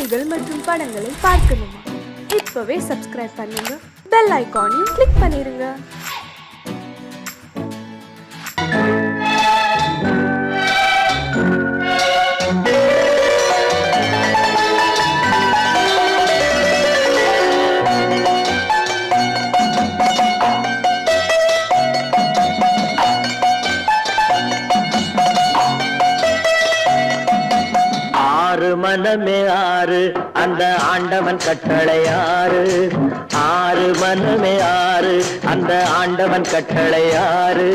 செய்திகள் மற்றும் படங்களை பார்க்கணுமா? இப்பவே சப்ஸ்கிரைப் பண்ணுங்க, பெல் ஐகானையும் கிளிக் பண்ணிருங்க. மனமே ஆறு அந்த ஆண்டவன் கட்டளையாறு, ஆறு மனமே ஆறு அந்த ஆண்டவன் கட்டளையாறு,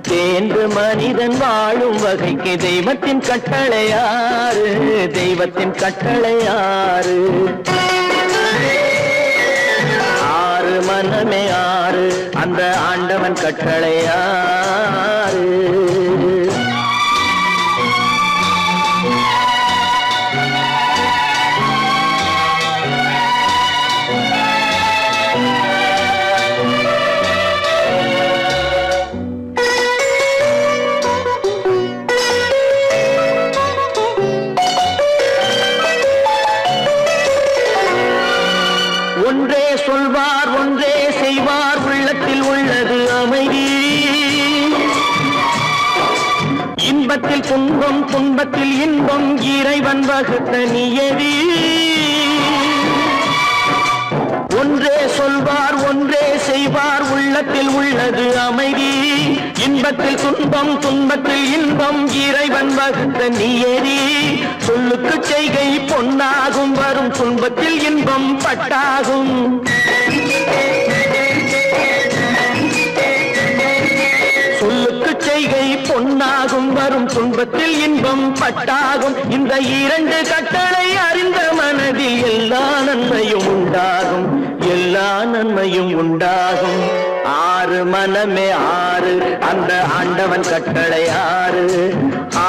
தேர்ந்து மனிதன் வாழும் வகைக்கு தெய்வத்தின் கட்டளையாறு, தெய்வத்தின் கட்டளையாறு. ஆறு மனமே ஆறு அந்த ஆண்டவன் கட்டளையாறு. ஒன்றே சொல்வார் ஒன்றே செய்வார், உள்ளத்தில் உள்ளது அமைதி. இன்பத்தில் துன்பம் துன்பத்தில் இன்பம், இறைவன் வகுத்த நியதி. ஒன்றே சொல்வார் ஒன்றே செய்வார், உள்ளத்தில் உள்ளது அமைதி. இன்பத்தில் துன்பம் துன்பத்தில் இன்பம், இறைவன் வகுத்த நியதி. சொல்லுக்கு செய்கை பொன்னாகும், வரும் துன்பத்தில் இன்பம் பட்டாகும். சொல்லுக்கு செய்கை பொன்னாகும், வரும் துன்பத்தில் இன்பம் பட்டாகும். இந்த இரண்டு கட்டளை அறிந்த மனதில் எல்லா நன்மையும் உண்டாகும், எல்லா நன்மையும் உண்டாகும். ஆறு மனமே ஆறு அந்த ஆண்டவன் கட்டளையாறு,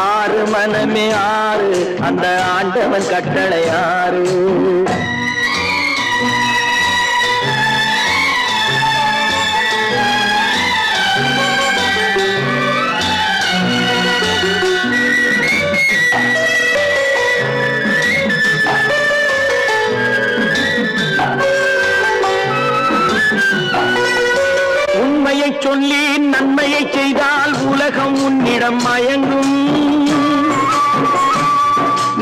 ஆறு மனமே ஆறு அந்த ஆண்டவன் கட்டளையாறு. உண்மையை சொல்லி நன்மையை செய்தால் உலகம் உன்னிடம் மயங்கும்.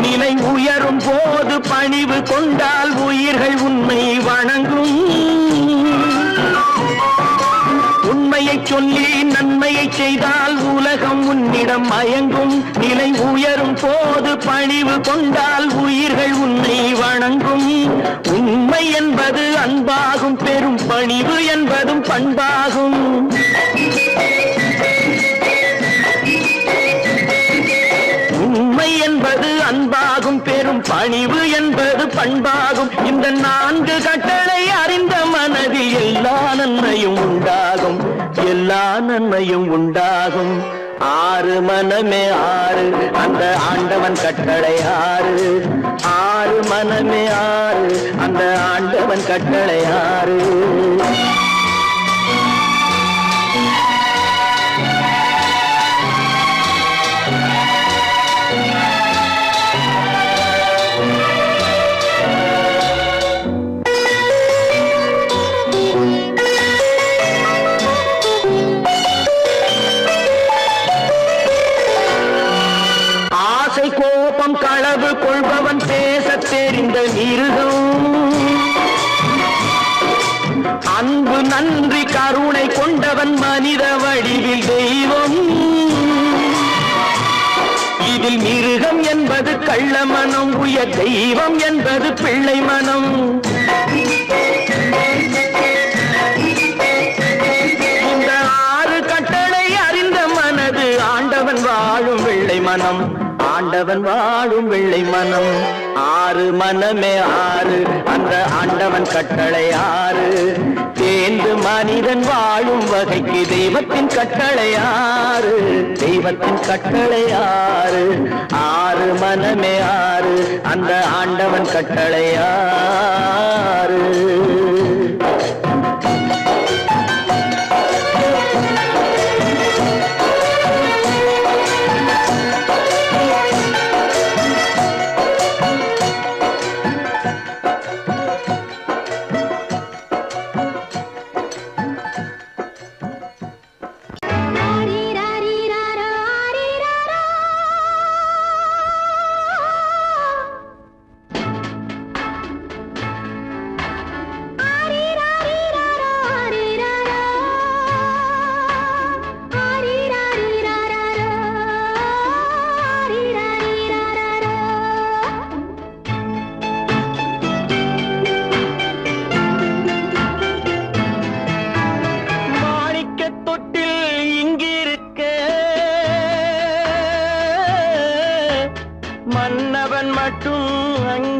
நிலை உயரும் போது பணிவு கொண்டால் உயிர்கள் உன்னை வணங்கும். உண்மையை சொல்லி நன்மையை செய்தால் உலகம் உன்னிடம் மயங்கும். நிலை உயரும் போது பணிவு கொண்டால் உயிர்கள் உன்னை வணங்கும். உண்மை என்பது அன்பாகும், பெரும் பணிவு என்பதும் பண்பாகும். உண்மை என்பது அன்பாகும், பெரும் பணிவு என்பது பண்பாகும். இந்த நான்கு கட்டளை அறிந்த மனதில் எல்லா நன்மையும் உண்டாகும், எல்லா நன்மையும் உண்டாகும். ஆறு மனமே ஆறு அந்த ஆண்டவன் கட்டளையாறு, ஆறு மனமே ஆறு அந்த ஆண்டவன் கட்டளையாறு. கோபம் களவு கொள்பவன் பேச தெரிந்த மிருகம். அன்பு நன்றி கருணை கொண்டவன் மனித வடிவில் தெய்வம். இதில் மிருகம் என்பது கள்ள மனம், உயர் தெய்வம் என்பது பிள்ளை மனம். இந்த ஆறு கட்டளை அறிந்த மனது ஆண்டவன் வாழும் வெள்ளை மனம், ஆண்டவன் வாழும் வெள்ளை மனம். ஆறு மனமே ஆறு அந்த ஆண்டவன் கட்டளையாறு, தேர்ந்து மனிதன் வாழும் வகைக்கு தெய்வத்தின் கட்டளையாறு, தெய்வத்தின் கட்டளையாறு. ஆறு மனமே ஆறு அந்த ஆண்டவன் கட்டளையாறு.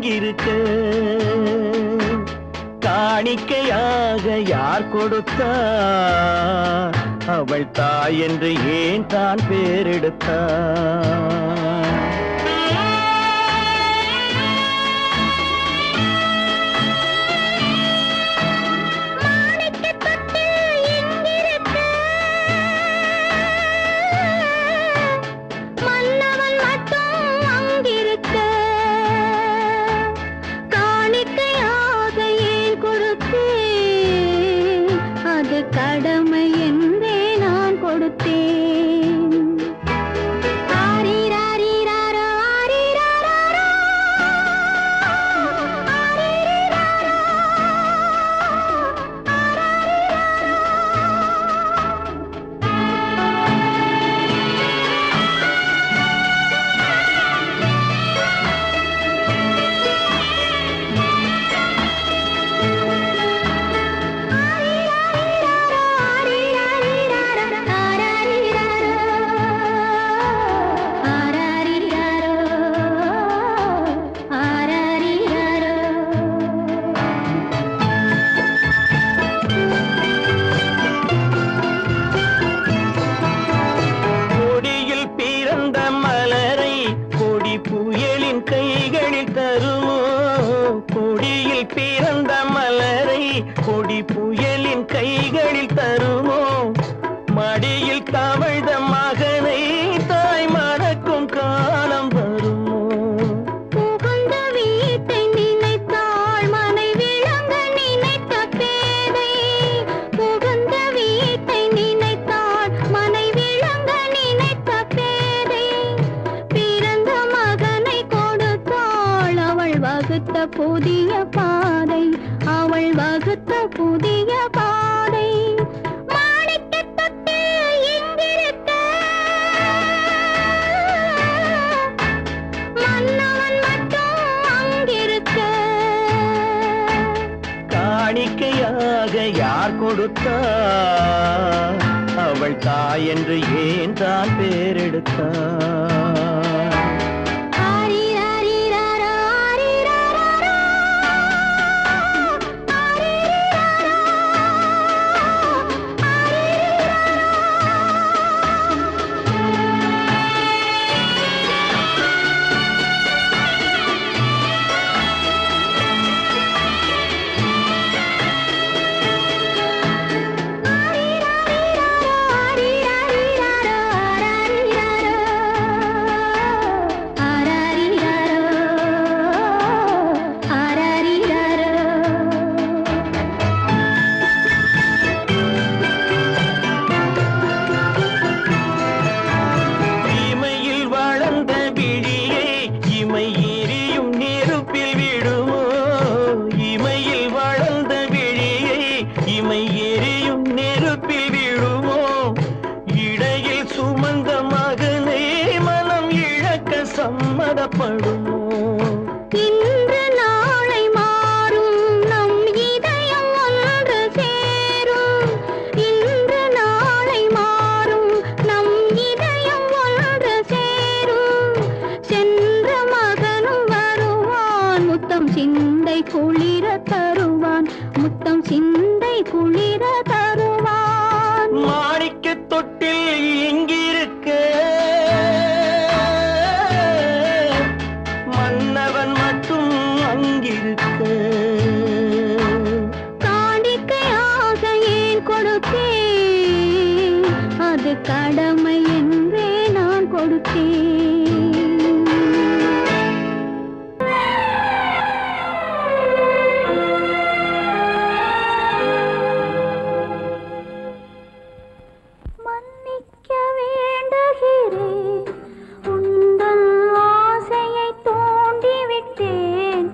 அங்கிருக்க காணிக்கையாக யார் கொடுத்தார் அவள் தாய் என்று ஏன் தான் பேரெடுத்தார் கடமை என்றே நான் கொடுத்தேன். ஆரிராரிராரோ, ஆரிராராரோ, ஆரிராரோ, கொடியில் பிறந்த மலரை கொடி புயலின் கைகளில் தருமோ கொடியில் பிறந்த மலரை கொடி புயலின் கைகளில் தருமோ மடியில் தவழ்ந்த மகனை தாய் மறக்கும் காலம் வருமோ புகுந்த வீட்டை நினைத்தாள் மனை விளங்க நினைத்த பேதை. புகுந்த வீட்டை நினைத்தாள் மனை விளங்க நினைத்த பேதை. பிறந்த மகனை கொடுத்தாள் அவள் வகுத்த புதிய பாதை. அவள் வகுத்த புதிய பாதை. மாணிக்கத் தொட்டில் இங்கிருக்க மன்னவன் மட்டும் அங்கிருக்க. காணிக்கையாக யார் கொடுத்தார் அவள் தாய் என்று ஏன் தான் பேரெடுத்தார் ஆரிராரிராரோ, ஆரிராராரோ, ஆரிராரோ, இமையில் வளர்ந்த விழியை இமை எரியும் நெருப்பில் விடுமோ இமையில் வளர்ந்த விழியை இமை எரியும் நெருப்பில் விடுமோ இடையில் சுமந்த மகனை மனம் இழக்க சம்மதப்படுமோ இன்று நாளை மாறும் நம் இதயம் ஒன்று சேரும். இன்று நாளை மாறும் நம் இதயம் ஒன்று சேரும். சென்ற மகனும் வருவான் முத்தம் சிந்தை குளிர தருவான். முத்தம் சிந்தை குளிர தருவான். மாணிக்கத் தொட்டில் இங்கிருக்க மன்னவன் மட்டும் அங்கிருக்க காணிக்கையாக ஏன் கொடுத்தேன். அது கடமை என்றே நான் கொடுத்தேன். மன்னிக்க வேண்டுகிறேன். உந்தன் ஆசையை தூண்டிவிட்டேன்.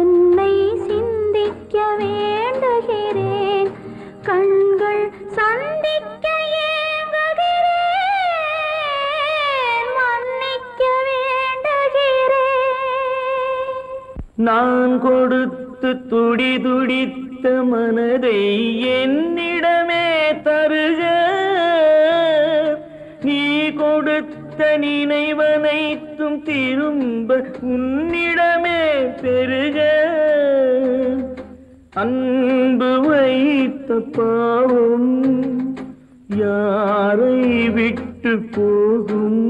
என்னை சிந்திக்க வேண்டுகிறேன். கண்கள் சந்திக்க ஏங்குகிறேன். மன்னிக்க வேண்டுகிறேன். நான் கொடுத்து துடி துடித்த மனதை என்னிடமே தருக நீ கொடுத்த நினைவனைத்தும் திரும்ப உன்னிடமே பெரு அன்பு வைத்த பாவம் யாரை விட்டு போகும்?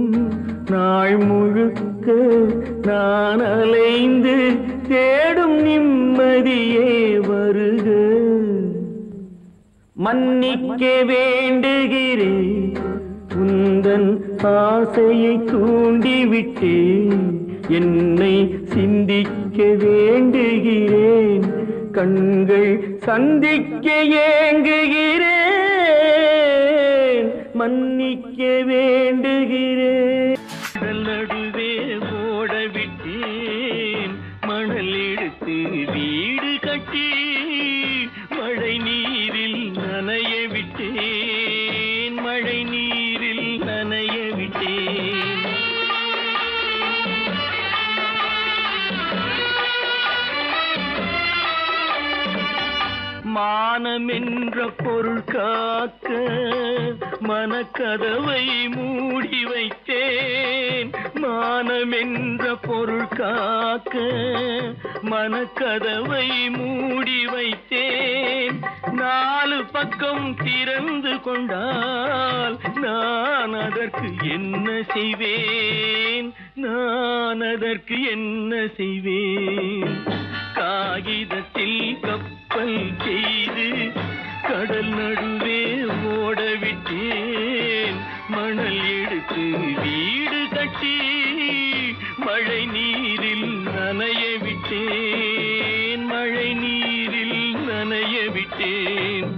நாள் முழுக்க நான் அலைந்து தேடும் நிம்மதியே வருக. மன்னிக்க வேண்டுகிறேன், உந்தன் ஆசையை தூண்டிவிட்டேன். என்னை சிந்திக்க வேண்டுகிறேன், கண்கள் சந்திக்க ஏங்குகிறேன். மன்னிக்க வேண்டுகிறேன். கடல் நடுவே ஓடவிட்டேன், மணல் எடுத்து வீடு கட்டி மழை நீரில் நனைய விட்டேன். மழை நீரில் நனைய விட்டேன். மானம் என்ற பொருள் காக்க மனக்கதவை மூடி வைத்தேன். மானம் என்ற பொருள் காக்க மனக்கதவை மூடி வைத்தேன். 4 பக்கம் திறந்து கொண்டால் நான் அதற்கு என்ன செய்வேன்? நான் அதற்கு என்ன செய்வேன்? காகிதத்தில் கப்பல் செய்து கடல் நடுவே ஓடவிட்டேன். மணல் எடுத்து வீடு கட்டி மழை நீரில் நனைய விட்டேன். மழை நீரில் நனைய விட்டேன்.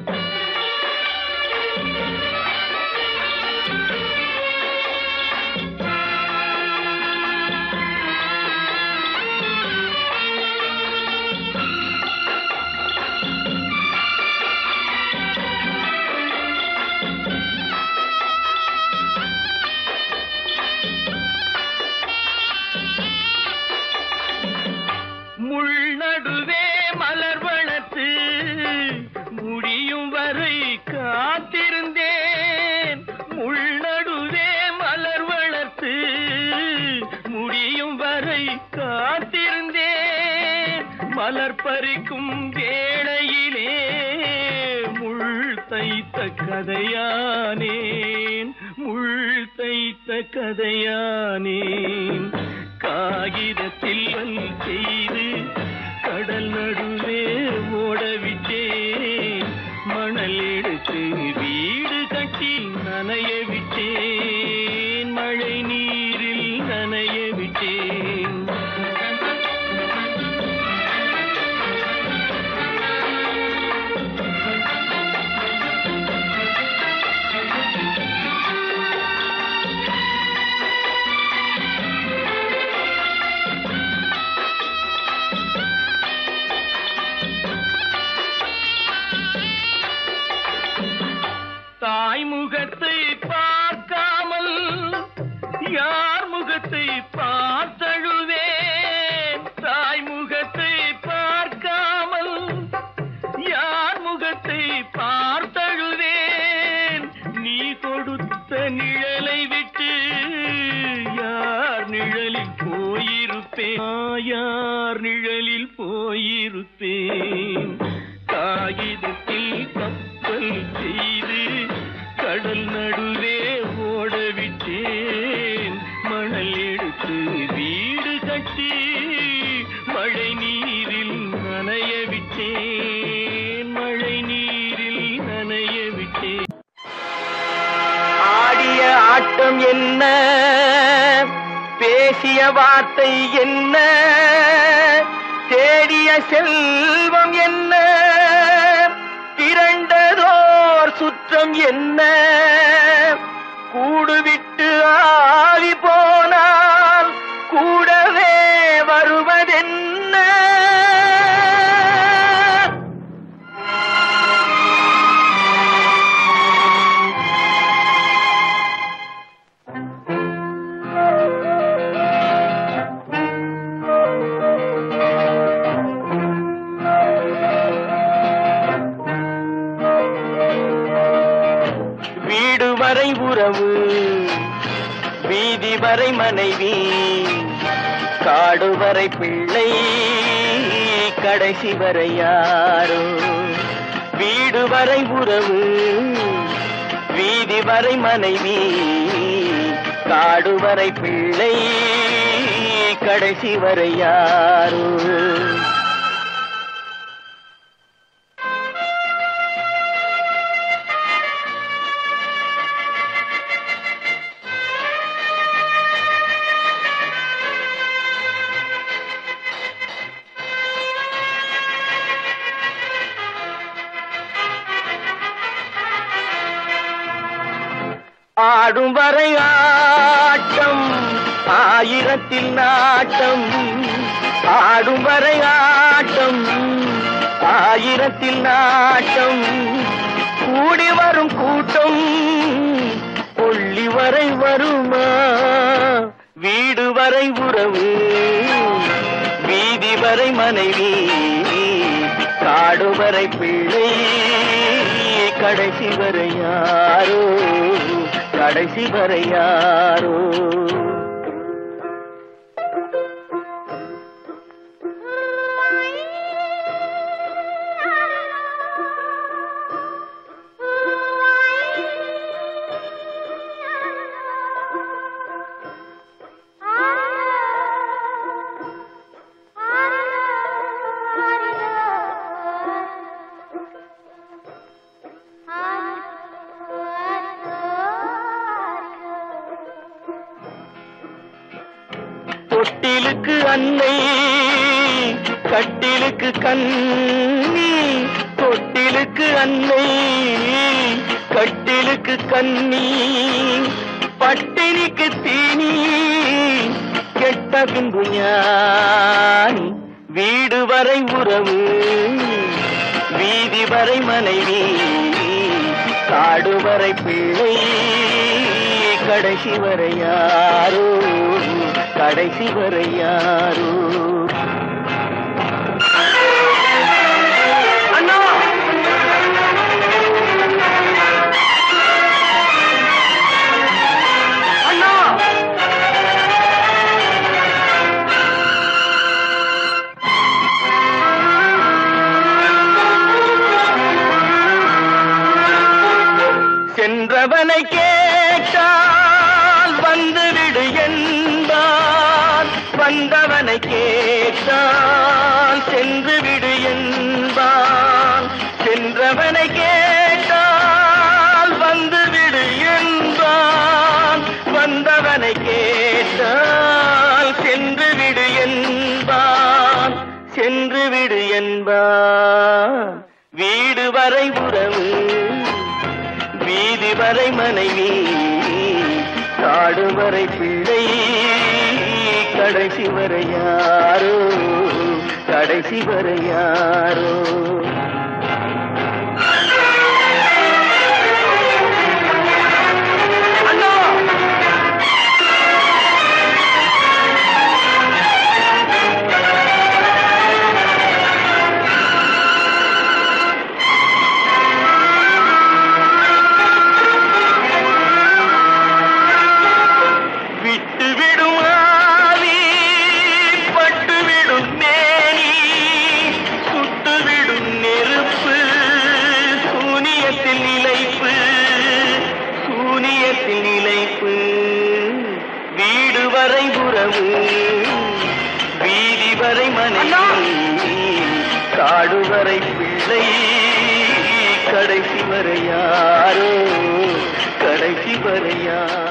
முள்நடுவே மலர் வளர்த்து முடியும் வரை காத்திருந்தேன். முள்நடுவே மலர் வளர்த்து முடியும் வரை காத்திருந்தேன். மலர் பறிக்கும் வேளையிலே முள் தைத்த கதையானேன். முள் தைத்த கதையானேன். காகிதத்தில் செய்து கடல் நடுவே ஓடவிட்டேன். மணல் எடுத்து வீடு கட்டி நனைய விட்டேன். மழை நீரில் நனைய விட்டேன். தாய் முகத்தை பார்க்காமல் யார் முகத்தை பார்த்தழுவேன். தாய் முகத்தை பார்க்காமல் யார் முகத்தை பார்த்தழுவேன். நீ கொடுத்த நிழலை விட்டு யார் நிழலில் போயிருப்பேன். யார் நிழலில் போயிருப்பேன். காகிதத்தில் கப்பல் செய்து கடல் நடுவே ஓடவிட்டேன். மணல் எடுத்து வீடு கட்டி மழை நீரில் நனைய விட்டேன். மழை நீரில் நனைய விட்டேன். ஆடிய ஆட்டம் என்ன, பேசிய வார்த்தை என்ன, தேடிய செல்வம் என்ன, திரண்டதோர் சுற்றம் என்ன, கூடுவிட்டு ஆவி போனால் கூடவே வருவதென்ன. வீடு வரை உறவு, வீதி வரை மனைவி, காடு வரை பிள்ளை, கடைசி வரை யாரோ வீடு வரை உறவு வீதி வரை மனைவி காடு வரை பிள்ளை கடைசி வரை யாரோ ஆடும் வரை ஆட்டம் ஆயிரத்தில் நாட்டம் ஆடும் வரை ஆட்டம் ஆயிரத்தில் நாட்டம் கூடி வரும் கூட்டம் கொள்ளி வரை வருமா வீடு வரை உறவு வீதி வரை மனைவி காடு வரை பிள்ளை கடைசி வரை யாரோ கடைசி வரை யாரோ தொட்டிலுக்கு அன்னை கட்டிலுக்கு கண்ணி தொட்டிலுக்கு அன்னை கட்டிலுக்கு கண்ணி பட்டினிக்கு தீனி கெட்ட பின்பு ஞானி வீடு வரை உறவு வீதி வரை மனைவி காடு வரை பிள்ளை கடைசி வரை யாரோ கடைசி வரை யாரோ அண்ணா அண்ணா சென்றவனை கேட்டால் வந்துவிடு என்பான் வந்தவனை கேட்டால் சென்று விடு என்பான் சென்றவனை கேட்டால் வந்துவிடு என்பான் வந்தவனை கேட்டால் சென்று விடு என்பான் சென்று விடு என்பான் வீடு வரை உறவு வீதி வரை மனைவி காடு வரை பிள்ளை கடைசி வரை யாரோ கடைசி வரை யாரோ வீடு வரை உறவு வீதி வரை மனைவி காடு வரை பிள்ளை கடைசி வரை யாரோ கடைசி வரை யாரோ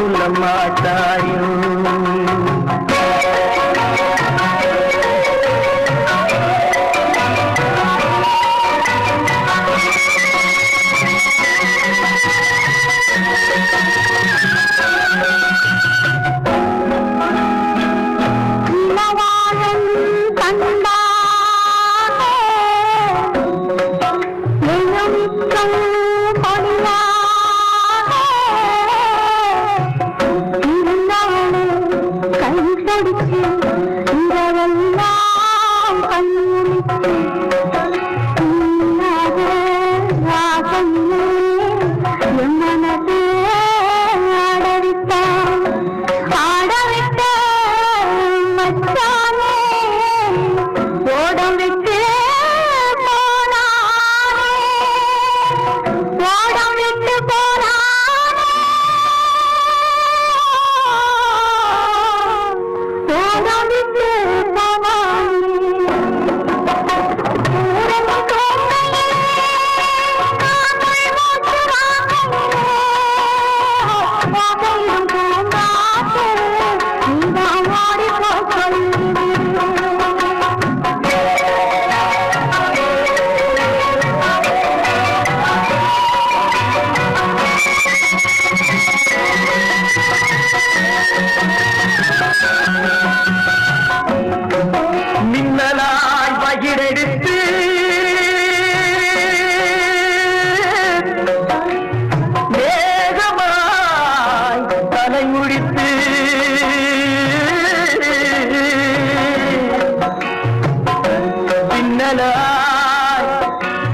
சொல்ல மாட்டாயோ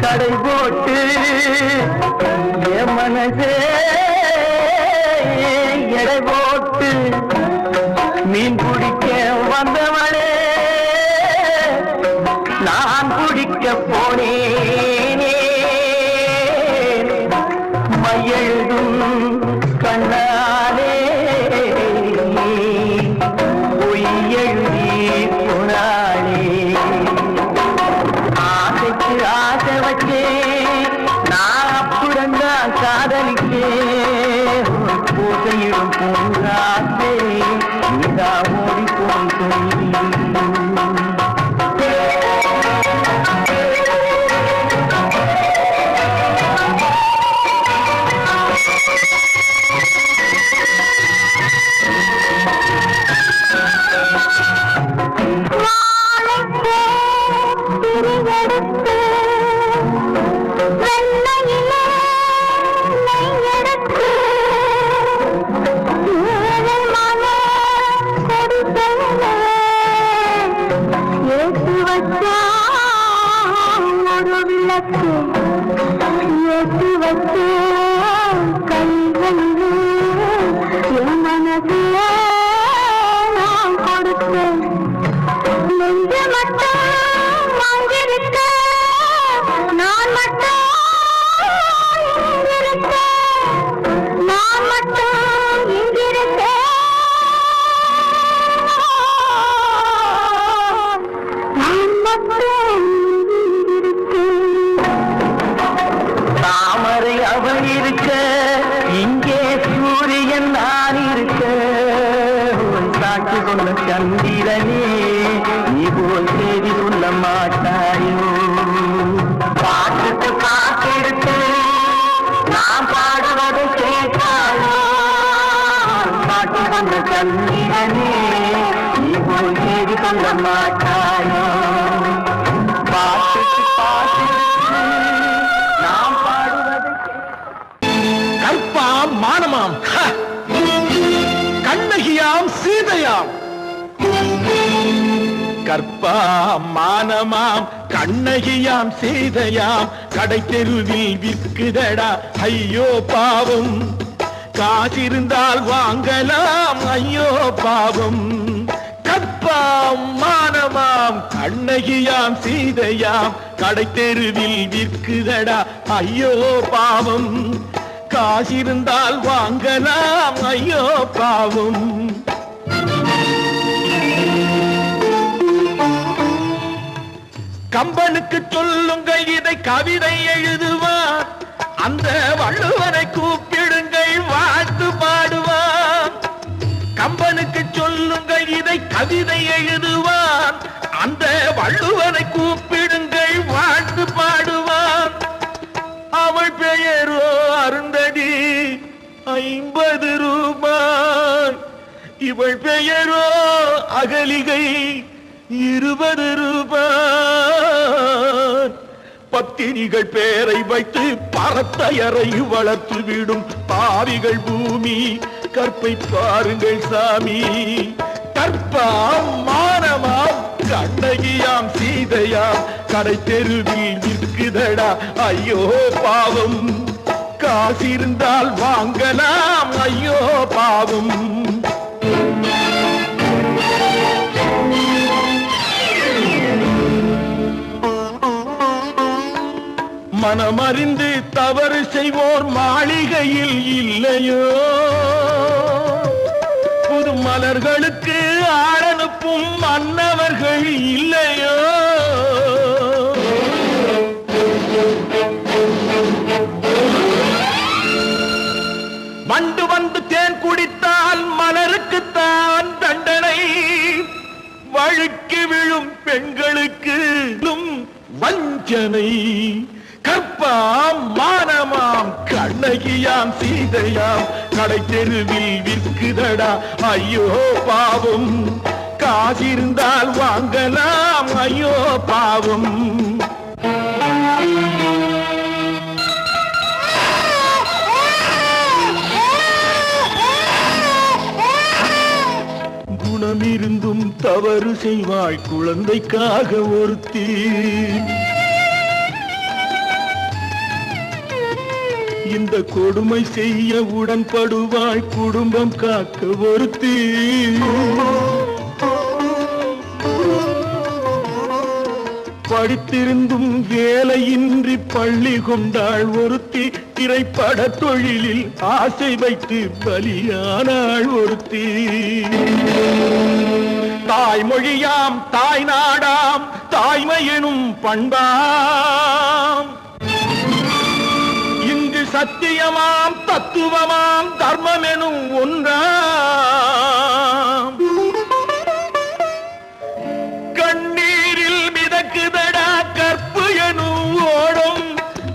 கடை போட்டு என் மனசே எடை போட்டு மீன் பிடிக்க வந்தவளே நான் பிடிக்க போனேனே மையெழுதும் கண்ணாலே பொய் எழுதி போனாளே ஆசைக்கு ஆசை வச்சே நான் அப்புறந்தான் காதலிக்கே பூசையிடும் பூங்காத்தே நீதா ஓடி போய் சொல்லி தாமரை அவள் இருக்க இங்கே சூரியன் நான் இருக்க சாட்சி சொன்ன சந்திரனே நீ போல் செய்தி சொல்ல மாட்டாயோ பாட்டுக்கு பாட்டெடுத்து நான் பாடுவதை கேட்டாயோ சாட்சி சொன்ன சந்திரனே நீ போல் செய்தி சொல்ல மாட்டாயோ பாட்டுக்கு பாட்டெடுத்து நாம் பாடுவதை கற்பாம் மானமாம் கண்ணகியாம் சீதையாம் கற்பாம் மானமாம் கண்ணகியாம் சீதையாம் கடை தெருவில் விற்குதடா ஐயோ பாவம் காசிருந்தால் வாங்கலாம் ஐயோ பாவம் கற்பாம் மானமாம் கண்ணகியாம் சீதையாம் கடை தெருவில் விற்குதடா ஐயோ பாவம் காசிருந்தால் வாங்கலாம் ஐயோ பாவம் கம்பனுக்கு சொல்லுங்கள் இதை கவிதை எழுதுவார் அந்த வள்ளுவரை கூப்பிடுங்கள் வாழ்த்து பாடுவார் எத்தனை கவிதை எழுதுவான். அந்த வள்ளுவனை கூப்பிடுங்கள் வாழ்த்து பாடுவான். அவள் பெயரோ அருந்ததி 50 ரூபாய். இவள் பெயரோ அகலிகை 20 ரூபாய். பத்தினிகள் பேரை வைத்து பரத்தையறை வளர்த்து விடும் பாவிகள் பூமி. கற்பை பாருங்கள் சாமி. கற்பாம் மானமாம் கண்ணகியாம் சீதையாம் கடை தெருவில் நிற்குதடா ஐயோ பாவம். காசிருந்தால் வாங்கலாம் ஐயோ பாவம். மனமறிந்து தவறு செய்வோர் மாளிகையில் இல்லையோ. புது மலர்களுக்கு ஆளனுப்பும் மன்னவர்கள் இல்லையோ. வண்டு வந்து தேன் குடித்தால் மலருக்குத்தான் தண்டனை. வழுக்கி விழும் பெண்களுக்கு வஞ்சனை. கற்பாம் மானமாம் கண்ணகியாம் சீதையாம் கடை தெருவில் விற்குதடா ஐயோ பாவம். காசிருந்தால் வாங்கலாம் ஐயோ பாவம். குணமிருந்தும் தவறு செய்வாள் குழந்தைக்காக ஒருத்தி. இந்த கொடுமை செய்ய உடன்படுவாள் குடும்பம் காக்க ஒருத்தி. படித்திருந்தும் வேலையின்றி பள்ளி கொண்டாள் ஒருத்தி. திரைப்பட தொழிலில் ஆசை வைத்து பலியானாள் ஒருத்தி. தாய்மொழியாம் தாய் நாடாம் தாய்மையெனும் பண்பாம். சத்தியமாம் தத்துவமாம் தர்மம் எனும் ஒன்றாம். கண்ணீரில் மிதக்குதடா கற்பு எனும் ஓடும்.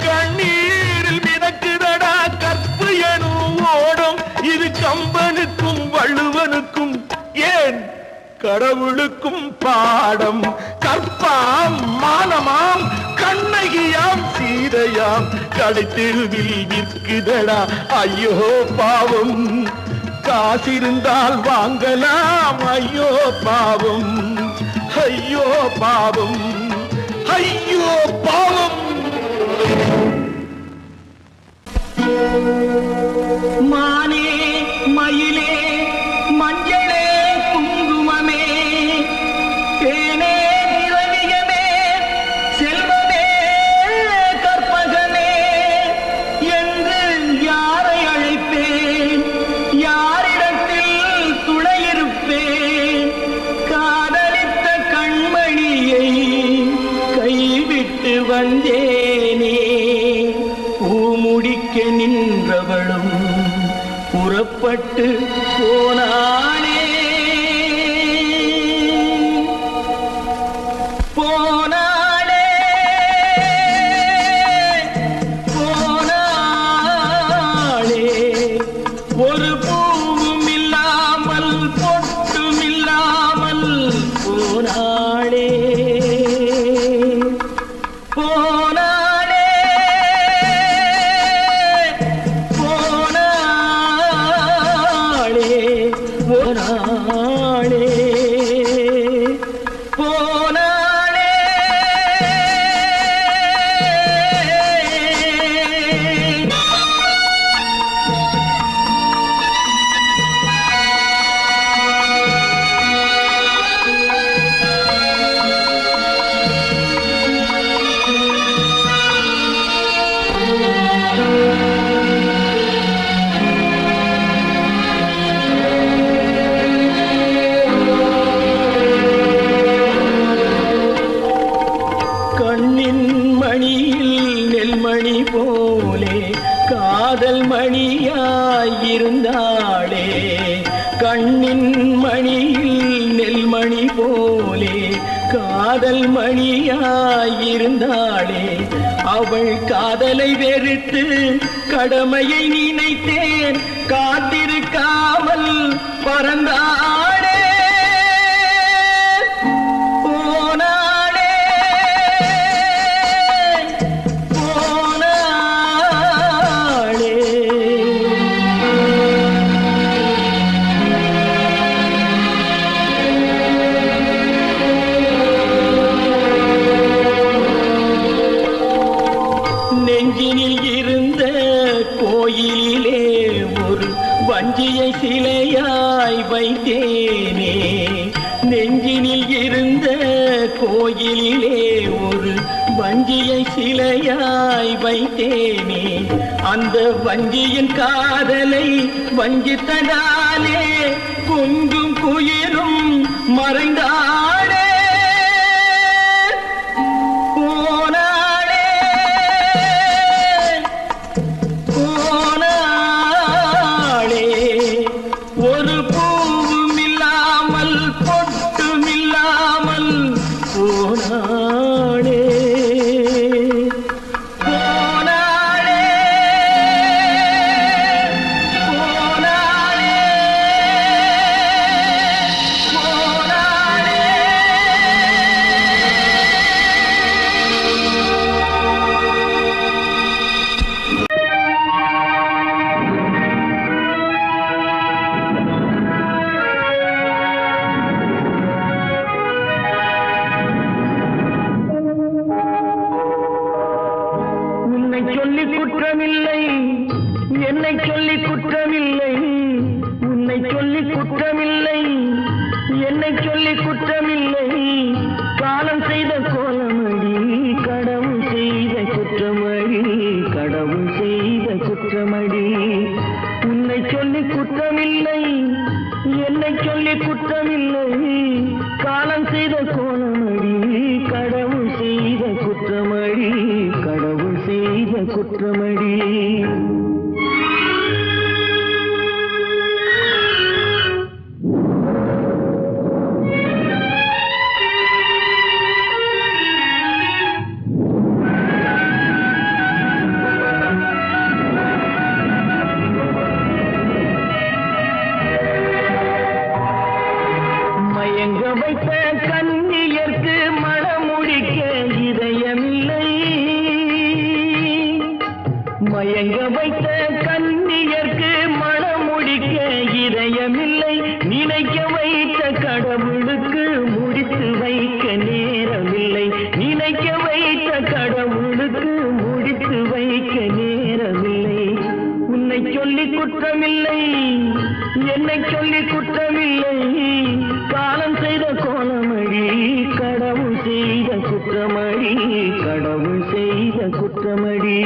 கண்ணீரில் மிதக்குதடா கற்பு எனும் ஓடும். இது கம்பனுக்கும் வள்ளுவனுக்கும் ஏன் கடவுளுக்கும் பாடம். கற்பாம் மானமாம் கண்ணகியாம் சீதையாம் கடை தெருவில் விற்குதடா ஐயோ பாவம். காசிருந்தால் வாங்கலாம் ஐயோ பாவம். ஐயோ பாவம். ஐயோ பாவம். மானே மயிலே மஞ்சளே குங்குமமே தேனே திரவியமே செல்வமே கற்பகமே என்று யாரை அழைப்பேன். யாரிடத்தில் துணையிருப்பேன். காதலித்த கண்மணியை கைவிட்டு வந்தேனே. பூமுடிக்க நின்றவளும் புறப்பட்டு போனானே. போனாளே போனாளே. ஒரு பூவும் இல்லாமல் பொட்டும் இல்லாமல் போனாளே. போனாளே போனாளே போனாளே போனாளே. கண்ணின் மணியில் நெல்மணி போலே காதல் மணியாயிருந்தாளே அவள் காதலை வெறுத்து கடமையை நினைத்தேன் காத்திருக்காமல் பறந்தாளே நெஞ்சினில் இருந்த கோயிலே ஒரு வஞ்சியை சிலையாய் வைத்தேனே நெஞ்சினில் இருந்த கோயிலே ஒரு வஞ்சியை சிலையாய் வைத்தேனே அந்த வஞ்சியின் காதலை வஞ்சித்ததாலே குஞ்சும் குயிலும் மறைந்தாடே ஒரு பூவும் இல்லாமல் பொட்டும் இல்லாமல் போனாளே போனாளே போனாளே போனாளே. சொல்லி குற்றமில்லை என்னை சொல்லி குற்றமில்லை உன்னை சொல்லி குற்றமில்லை என்னை சொல்லி குற்றமில்லை காலம் செய்த கோலமடி கடவுள் செய்த குற்றமடி கடவுள் செய்த குற்றமடி உன்னை சொல்லி குற்றமில்லை என்னை சொல்லி குற்றமில்லை காலம் செய்த கோலமடி கடவுள் செய்த குற்றமடி கடவுள் செய்த குற்றமடி. மயங்க வைத்த கண்ணியர்க்கு மனமுடிக்க இதயமில்லை மயங்க வைத்த கண்ணியர்க்கு மனமுடிக்க இதயமில்லை நினைக்க வைத்த கடவுளுக்கு முடித்து வைக்க நேரமில்லை நினைக்க வைத்த கடவுளுக்கு முடித்து வைக்க நேரமில்லை உன்னை சொல்லி குற்றமில்லை என்னை சொல்லி குற்றமில்லை காலம் செய்த கோலமடி கடவுள் செய்த குற்றமடி கடவுள் செய்த குற்றமடி.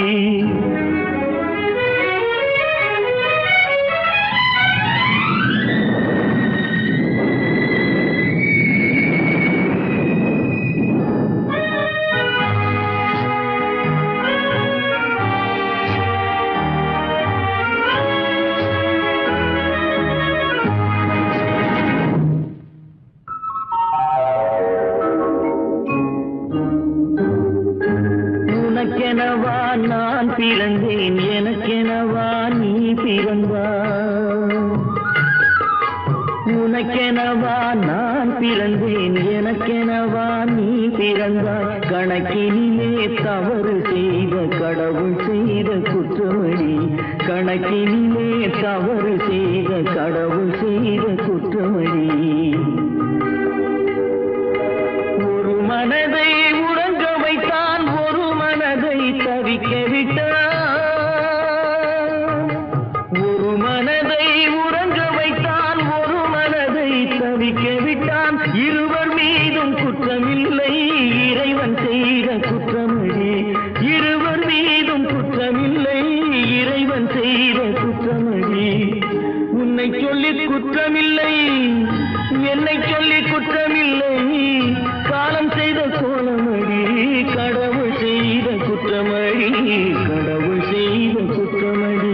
உனக்கெனவா நான் பிறந்தேன் எனக்கெனவா நீ பிறந்தாய் உனக்கெனவா நான் பிறந்தேன் எனக்கெனவா நீ பிறந்தாய் கணக்கினிலே தவறு செய்த கடவுள் செய்த குற்றமடி கணக்கினிலே தவறு செய்த கடவுள் செய்த குற்றமடி. ஒரு மனதை உறங்க வைத்தான் ஒரு மனதை தவிக்க விட்டான் ஒரு மனதை உறங்க வைத்தான் ஒரு மனதை தவிக்க விட்டான் இருவர் மீதும் குற்றமில்லை இறைவன் செய்த குற்றமடி இருவர் மீதும் குற்றமில்லை இறைவன் செய்த குற்றமடி உன்னை சொல்லி குற்றமில்லை என்னை சொல்லி குற்றமில்லை காலம் செய்த கோலமடி கடவுள் செய்த குற்றமடி கடவுள் செய்த குற்றமடி.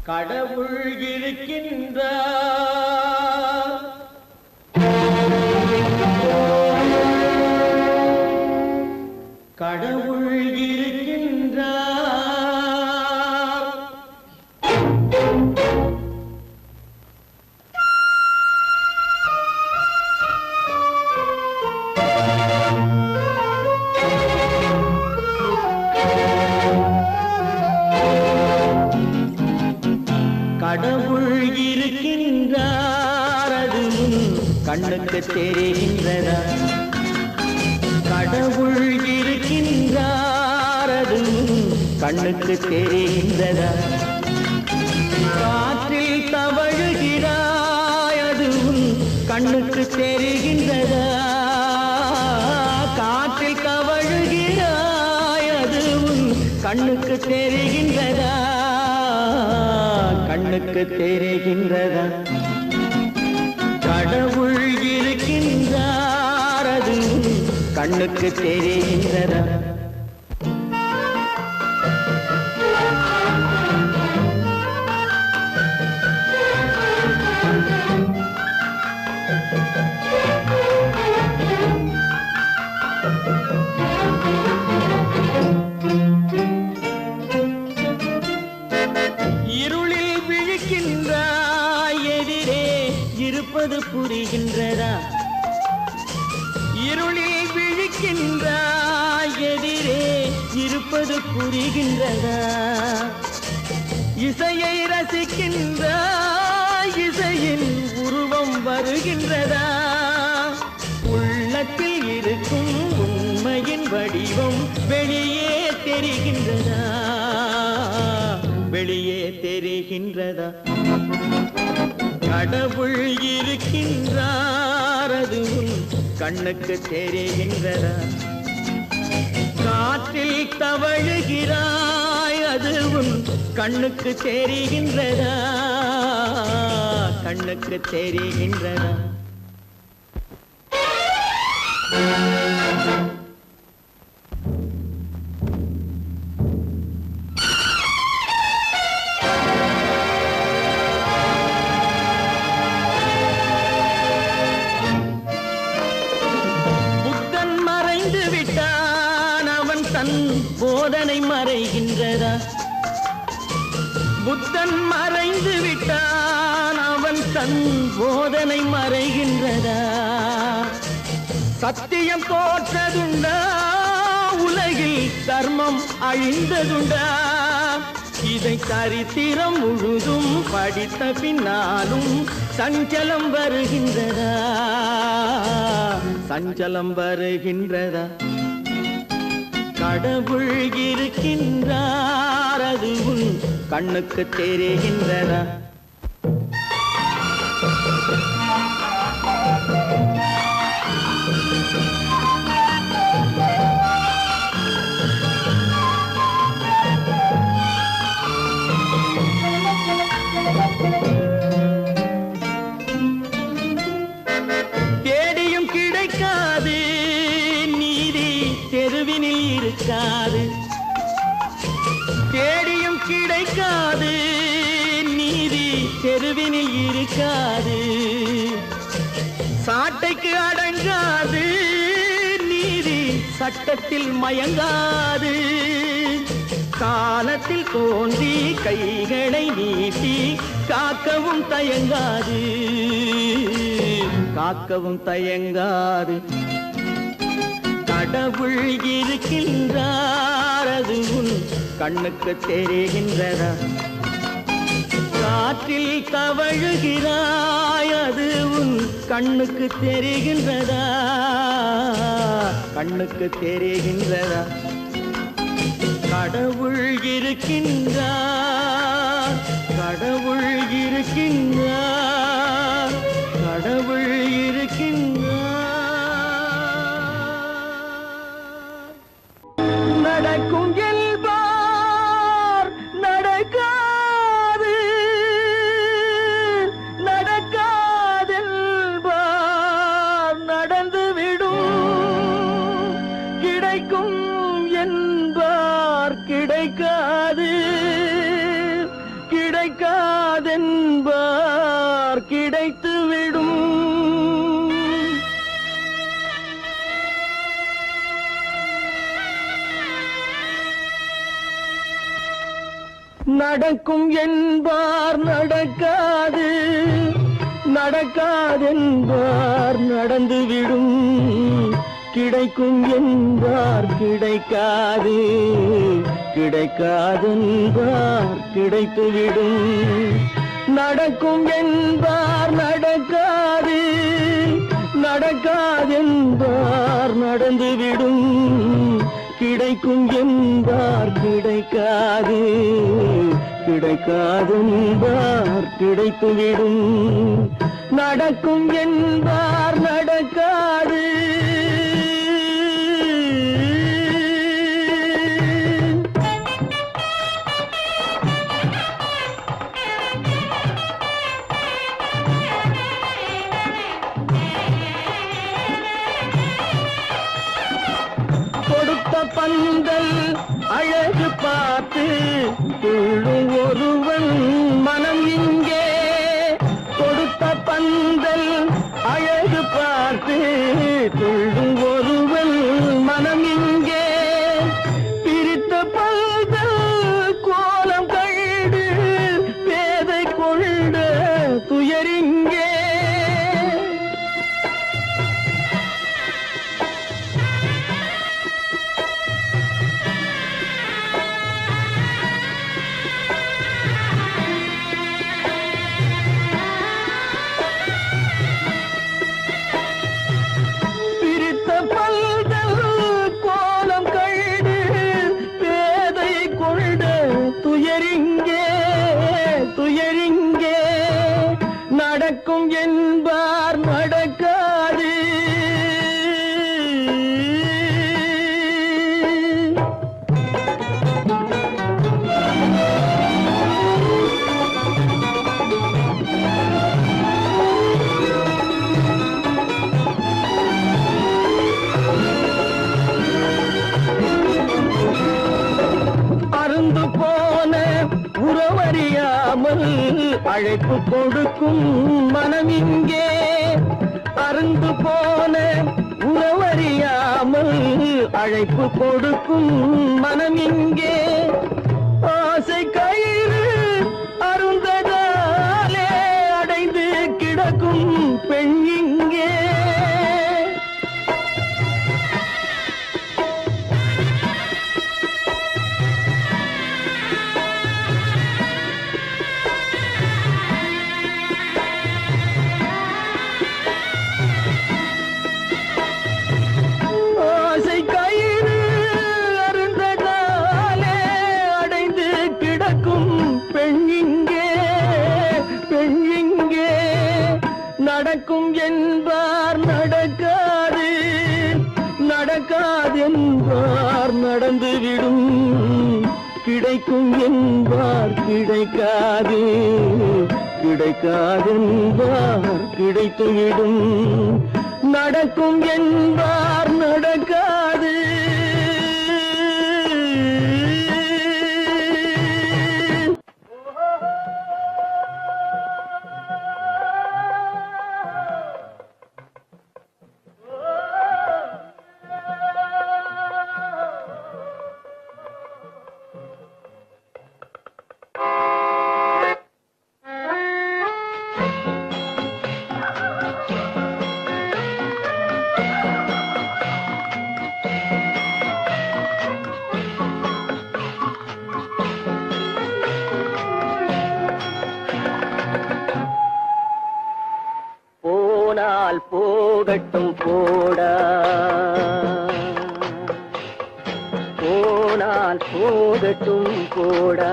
கடவுள் இருக்கின்றார், கடவுள் இருக்கின்றார். கடவுள் இருக்கின்றார், அது கண்ணுக்கு தெரிகின்றதா? கடவுள் இருக்கின்றார், அது கண்ணுக்கு தெரிகின்றதா? காற்றில் தவழுகிறாய், அது கண்ணுக்கு தெரிகின்றதா? காற்றில் தவழுகிறாய், அது கண்ணுக்கு தெரிகின்றதா? கண்ணுக்கு தெரிகின்றதா? கடவுள் இருக்கின்றார், அது கண்ணுக்கு தெரிகின்றதா? இருப்பது புரிகின்றதா? இருளில் விழிக்கின்றாய், எதிரே இருப்பது புரிகின்றதா? இசையை ரசிக்கின்றாய், இசையின் உருவம் வருகின்றதா? உள்ளத்தில் இருக்கும் உண்மையின் வடிவம் வெளியே தெரிகின்றதா? வெளியே தெரிகின்றதா? கடவுள் இருக்கின்றார், அது கண்ணுக்கு தெரிகின்றதா? காற்றில் தவழுகிறாய், அது கண்ணுக்கு தெரிகின்றதா? கண்ணுக்கு தெரிகின்றதா? போதனை மறைகின்றதா? புத்தன் மறைந்து விட்டான், அவன் தன் போதனை மறைகின்றதா? சத்தியம் தோற்றதுண்டா? உலகில் தர்மம் அழிந்ததுண்டா? இதை சரித்திரம் முழுதும் படித்த பின்னாலும் சஞ்சலம் வருகின்றதா? சஞ்சலம் வருகின்றதா? கடவுள் இருக்கின்றார், அது கண்ணுக்கு தெரிகின்றதா? தேடியும் கிடைக்காது நீதி, தெருவினில் இருக்காது. தேடியும் கிடைக்காது நீதி, தெருவினில் இருக்காது. சாட்டைக்கு அடங்காது நீதி, சட்டத்தில் மயங்காது. காலத்தில் தோன்றி கைகளை நீட்டி காக்கவும் தயங்காது, காக்கவும் தயங்காது. கடவுள் இருக்கின்றார், அது கண்ணுக்கு தெரிகின்றதா? காற்றில் தவழுகிறாய், அது கண்ணுக்கு தெரிகின்றதா? கண்ணுக்கு தெரிகின்றதா? கடவுள் இருக்கின்றார், கடவுள் இருக்கின்றார், கடவுள் இருக்கின்றார். நடக்கும் என்பார் நடக்காது, நடக்காதென்பார் நடந்துவிடும். கிடை நடக்கும் என்பார் நடக்காது, நடக்காதென்பார் நடந்துவிடும், கிடைக்கும் என்பார் கிடைக்காது, கிடைக்காதென்பார் கிடைத்துவிடும். நடக்கும் என்பார் நடக்காது, நடக்காதென்பார் நடந்துவிடும், கிடைக்கும் என்பார் கிடைக்காது, கிடைக்காதென்பார் கிடைத்துவிடும். நடக்கும் என்பார் நடக்காது. கொடுத்த பந்தல் அழகு பார்த்து துள்ளும் ஒருவன் மனம் இங்கே, கொடுத்த பந்தல் அழகு பார்த்து துள்ளும் ஒருவன் மனம் இங்கே, பிரித்த பந்தல் கோலம் கண்டு பேதை கொண்ட துயரிங்கே. துயரிங்கே நடக்கும் என்பார் நடக்காது. அருந்து போன உறவறியாமல் அழைப்பு கொடுக்கும் மனம் இங்கே, அருந்து போன உறவறியாமல் அழைப்பு கொடுக்கும் மனம் இங்கே, ஆசை கயிறு அருந்ததாலே அடைந்து கிடக்கும் பெண் இங்கே. நடக்கும் என்பார் நடக்காது, நடக்காதென்பார் நடந்துவிடும், கிடைக்கும் என்பார் கிடைக்காது, கிடைக்காதென்பார் கிடைத்துவிடும். நடக்கும் என்பார் நடக்காது. போனால் போகட்டும் போடா, போனால் போகட்டும் போடா,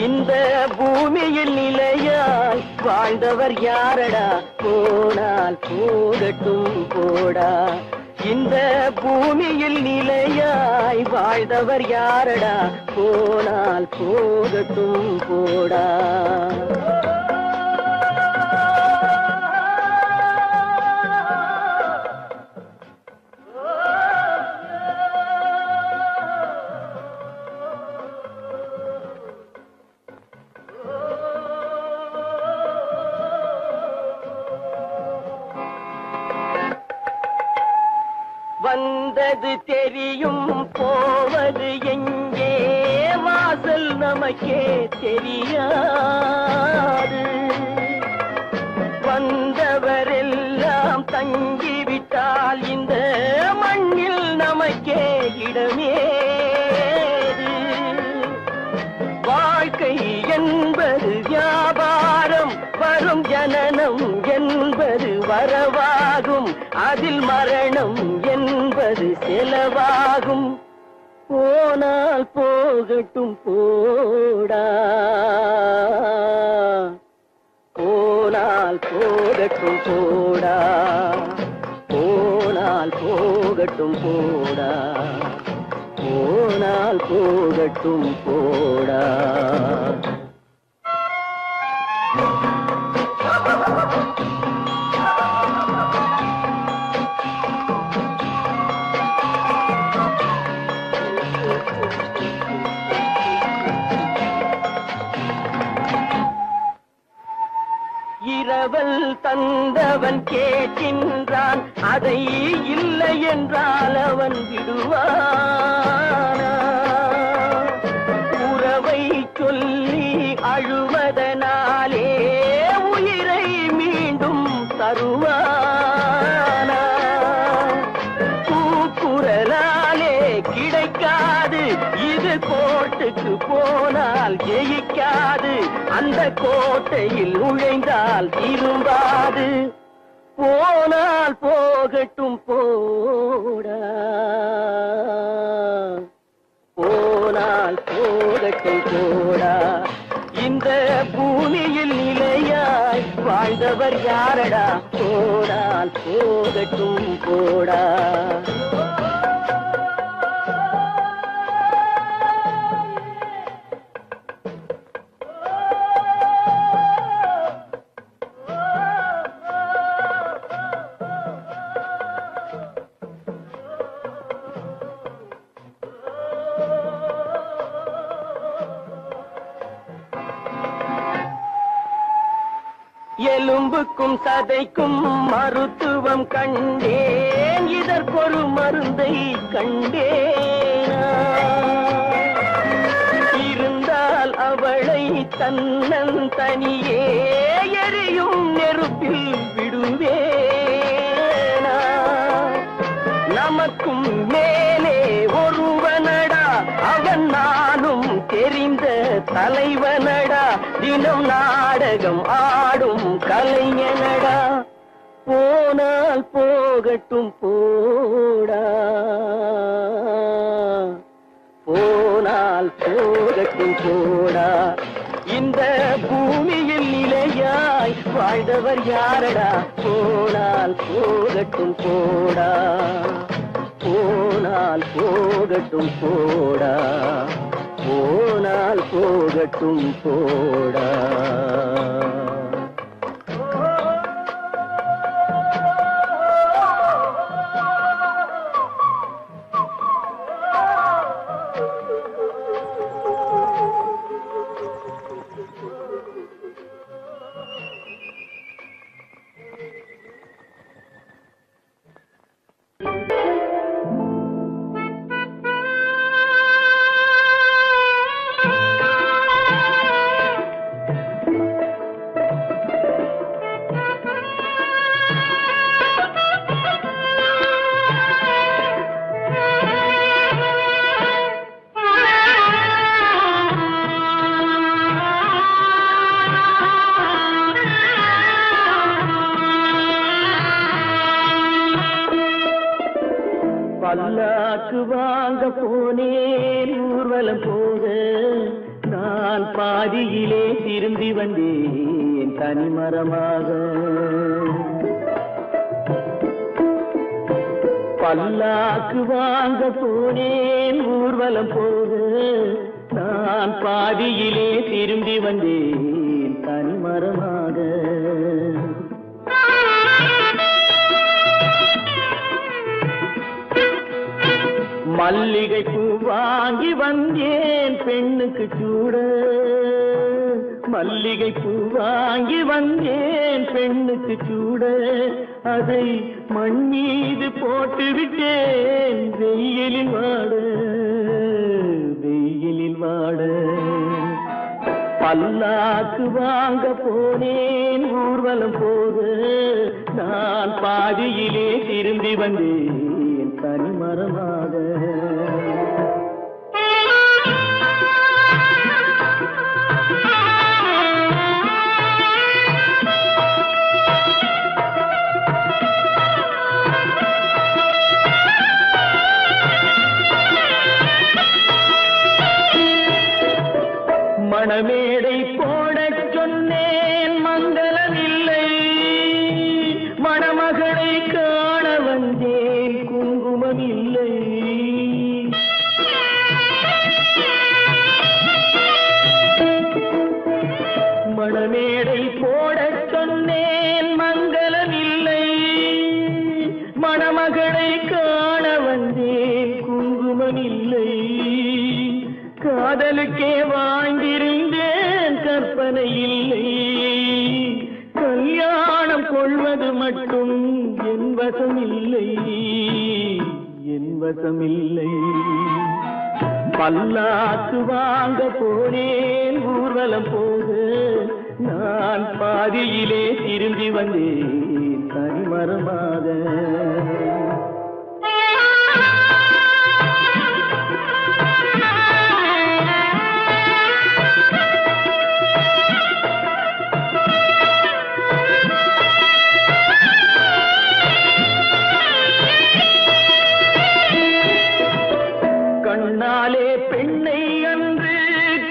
இந்த பூமியில் நிலையாய் வாழ்ந்தவர் யாரடா, போனால் போகட்டும் போடா, இந்த பூமியில் நிலையாய் வாழ்ந்தவர் யாரடா, போனால் போகட்டும் போடா. வந்தது தெரியும் போவது எங்கே, வாசல் நமக்கே தெரியாது. வந்தவரெல்லாம் தங்கிவிட்டால் இந்த மண்ணில் நமக்கே இடமேது. வாழ்க்கை என்பது வியாபாரம், வரும் ஜனனம் என்பது வரவாகும், அதில் மரணம் என்பது செலவாகும். போனால் போகட்டும் போடா, போனால் போகட்டும் போடா, போனால் போகட்டும் போடா, போனால் போகட்டும் போடா. இரவல் தந்தவன் கேட்கின்றான், அதை இல்லை என்றால் அவன் விடுவானா? உறவை சொல்லி அழுவதனாலே உயிரை மீண்டும் தருவானா? கூக்குரலாலே கிடைக்காது, இது கோர்ட்டுக்கு போனால் ஜெயிக்காது, அந்த கோட்டையில் நுழைந்தால் திரும்பாது. போனால் போகட்டும் போடா, போனால் போகட்டும் போடா. இந்த பூமியில் நிலையாய் வாழ்ந்தவர் யாரடா? போனால் போகட்டும் போடா. எலும்புக்கும் சதைக்கும் மருத்துவம் கண்டேன், இதற்கொரு மருந்தை கண்டேனா? இருந்தால் அவளை தன்னந்தனியே எரியும் நெருப்பில் விடுவேனா? நமக்கும் மேலே ஒருவனடா, அவன் நானும் தெரிந்த தலைவனடா, தினம் நாடகம் ஆடும் கலைஞனடா. போனால் போகட்டும் போடா, போனால் போகட்டும் போடா. இந்த பூமியில் நிலையாய் வாழ்ந்தவர் யாரடா? போனால் போகட்டும் போடா, போனால் போகட்டும் போடா, போனால் போகட்டும் போடா. பல்லாக்கு வாங்க போனேன் ஊர்வலம் போக, நான் பாதியிலே திரும்பி வந்தேன் தனிமரமாக. பல்லாக்கு வாங்க போனேன் ஊர்வலம் போக, நான் பாதியிலே திரும்பி வந்தேன் தனிமரமாக. மல்லிகை பூ வாங்கி வந்தேன் பெண்ணுக்கு சூட, மல்லிகை பூ வாங்கி வந்தேன் பெண்ணுக்கு சூட, அதை மண் மீது போட்டு விட்டேன் வெயிலில் வாட, வெயிலில் வாட. பல்லாக்கு வாங்க போனேன் ஊர்வலம் போக நான் பாதியிலே திரும்பி வந்தேன் தனிமரமாக. மணமேடை போடச் சொன்னேன் மங்களமில்லை, மணமகளை காண வந்தேன் குங்குமமில்லை. மணமேடை போடச் சொன்னேன் மங்களமில்லை, மணமகளை காண வந்தேன் குங்குமமில்லை. காதலுக்கே வாழ்ந்திருந்தேன் கற்பனை இல்லை, கல்யாணம் கொள்வது மட்டும் என் வசமில்லை, என் வசமில்லை. பல்லாக்கு வாங்க போனேன் ஊர்வலம் போக நான் பாதியிலே திரும்பி வந்தேன் தனிமரமாக. கண்ணாலே பெண்ணை அன்று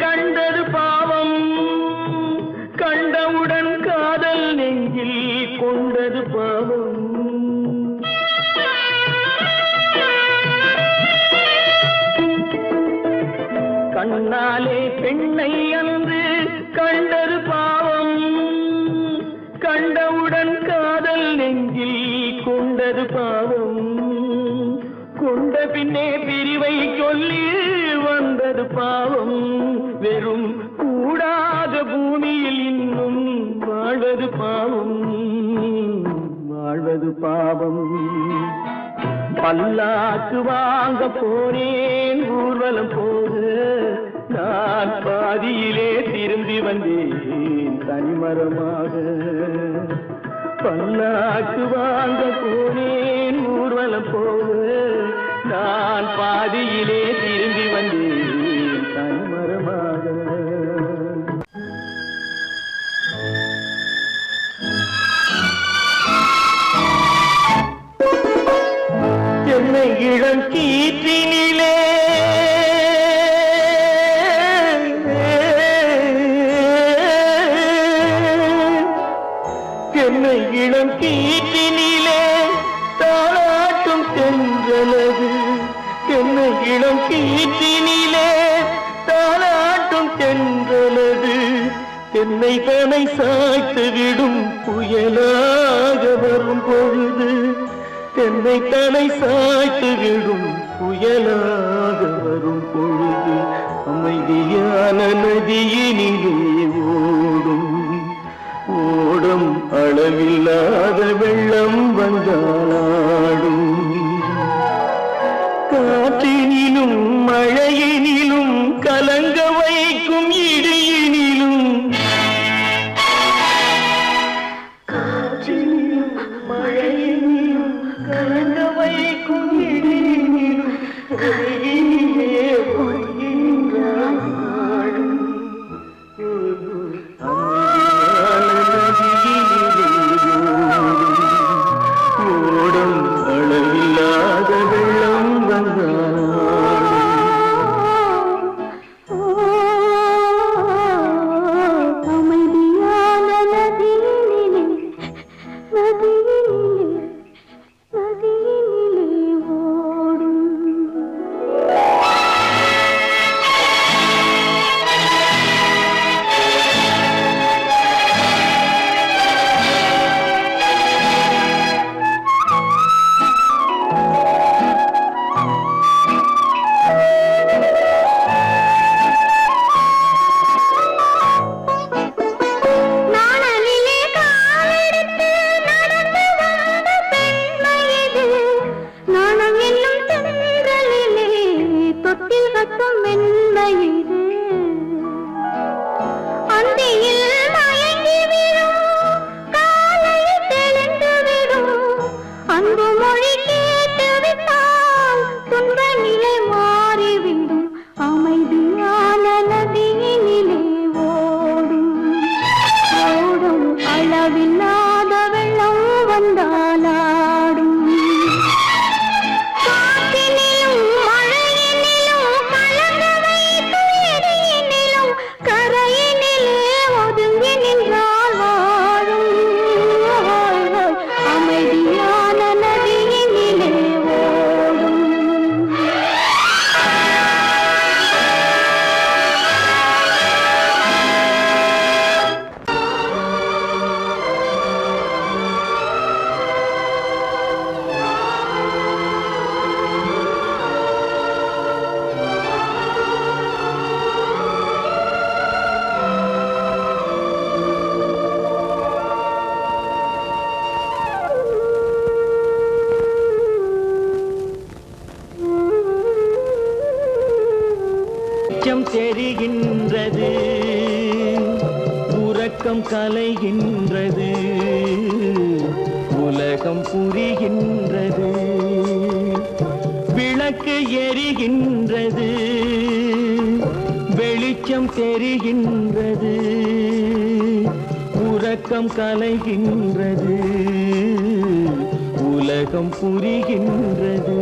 கண்டது பாவம், கண்டவுடன் காதல் நெஞ்சில் கொண்டது பாவம். கண்ணாலே பெண்ணை அன்று கண்டது பாவம், கண்டவுடன் காதல் நெஞ்சில் கொண்டது பாவம். கொண்ட பின்னே பிரிவை சொல்லி வந்தது பாவம், வெறும் கூடாத பூமியில் இன்னும் வாழ்வது பாவம், வாழ்வது பாவம். பல்லாக்கு வாங்க போனேன் ஊர்வலம் போக நான் பாதியிலே திரும்பி வந்தேன் தனிமரமாக. பல்லாக்கு வாங்க போனேன் ஊர்வலம் போக நான் பாதியிலே திரும்பி வந்தேன் தனிமரமாக. என்னை இளம் கீற்றினிலே என்னை இளம் கீற்றினிலே தாளாட்டும் தென்றலது, என்னை இளம் கீற்றினிலே தாளாட்டும் தென்றலது. என்னை தனை சாய்த்து விடும் புயலாக வரும் பொழுது, என்னை தனை சாய்த்து விடும் புயலாக வரும் பொழுது, அமைதியான நதியினிலே ஓடும் ஓடும் அளவில்லாத வெள்ளம் வந்தாடும். காற்றினிலும் மழையினிலும் கலங்க வைக்கும் இடியினிலும், காற்றினிலும் மழையினிலும் கலங்க வைக்கும் இடியினிலும் அருகினிலே போகின்றான் நாடும். ஓடும் அளவில்லாத வெள்ளம் வந்தாடும். அமைதியான நதியினிலே நதியினிலே நதியினிலே ஓடும். தெரிகின்றது, உறக்கம் கலைகின்றது, உலகம் புரிகின்றது. விளக்கு எரிகின்றது, வெளிச்சம் தெரிகின்றது, உறக்கம் கலைகின்றது, உலகம் புரிகின்றது.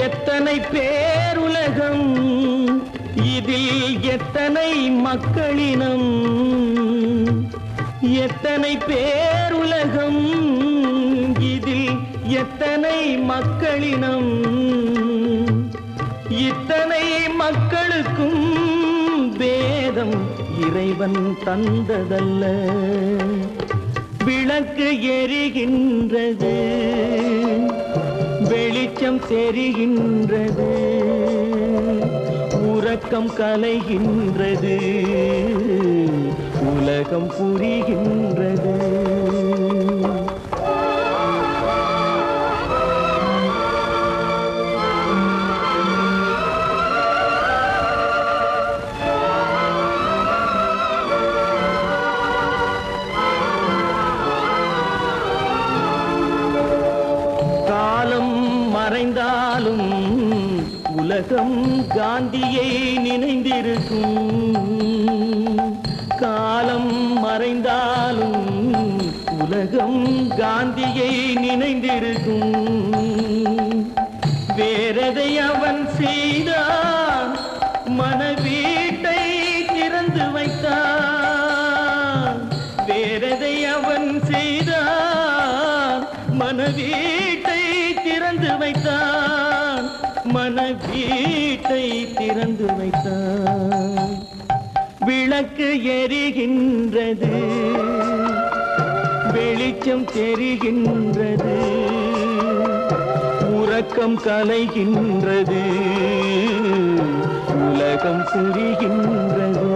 எத்தனை பேருலகம், இதில் எத்தனை மக்களினம், எத்தனை பேருலகம், இதில் எத்தனை மக்களினம், இத்தனை மக்களுக்கும் வேதம் இறைவன் தந்ததல்ல. விளக்கு எரிகின்றது, வெளிச்சம் தெரிகின்றது, உறக்கம் கலைகின்றது, உலகம் புரிகின்றது. காலம் மறைந்தாலும் உலகம் காந்தியை நினைந்திருக்கும். காலம் மறைந்தாலும் உலகம் காந்தியை நினைந்திருக்கும். வேறதை அவன் செய்தான், மனவீட்டை திறந்து வைத்தான். வேறதை அவன் செய்தான், மனவீட்டை திறந்து வைத்தான், மனவீட்டை திறந்து வைத்தான். விளக்கு எரிகின்றது, வெளிச்சம் தெரிகின்றது, உறக்கம் கலைகின்றது, உலகம் புரிகின்றது.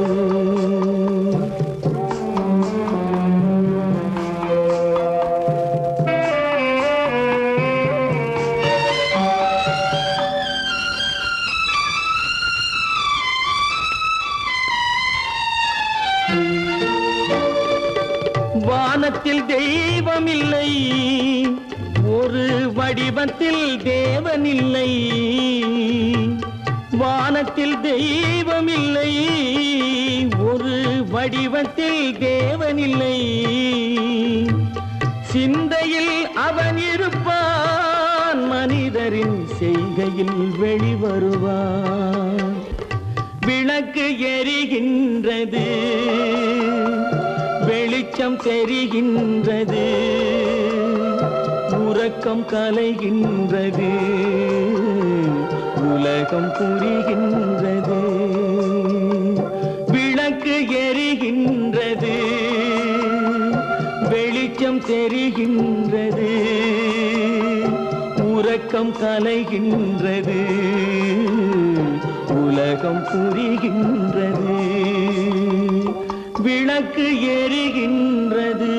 வானத்தில் தெய்வம் இல்லை, ஒரு வடிவத்தில் தேவன் இல்லை. வானத்தில் தெய்வம் இல்லை, ஒரு வடிவத்தில் தேவன் இல்லை. சிந்தையில் அவன் இருப்பான், மனிதரின் செய்கையில் வெளிவருவான். விளக்கு எரிகின்றது, வெளிச்சம் தெரிகின்றது, உறக்கம் கலைகின்றது, உலகம் புரிகின்றது. விளக்கு எரிகின்றது, வெளிச்சம் தெரிகின்றது, உறக்கம் கலைகின்றது, உலகம் புரிகின்றது. விளக்கு எரிகின்றது.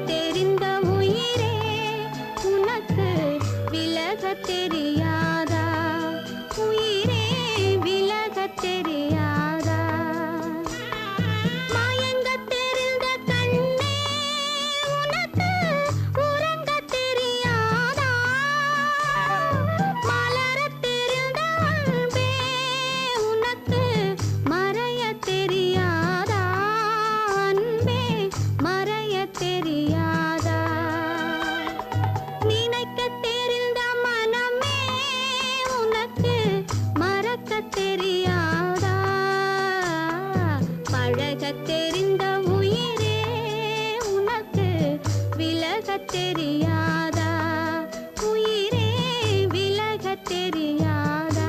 தெரிந்த உயிரே உனக்கு விலக தெரியாதா? தெரியாதா உயிரே விலக தெரியாதா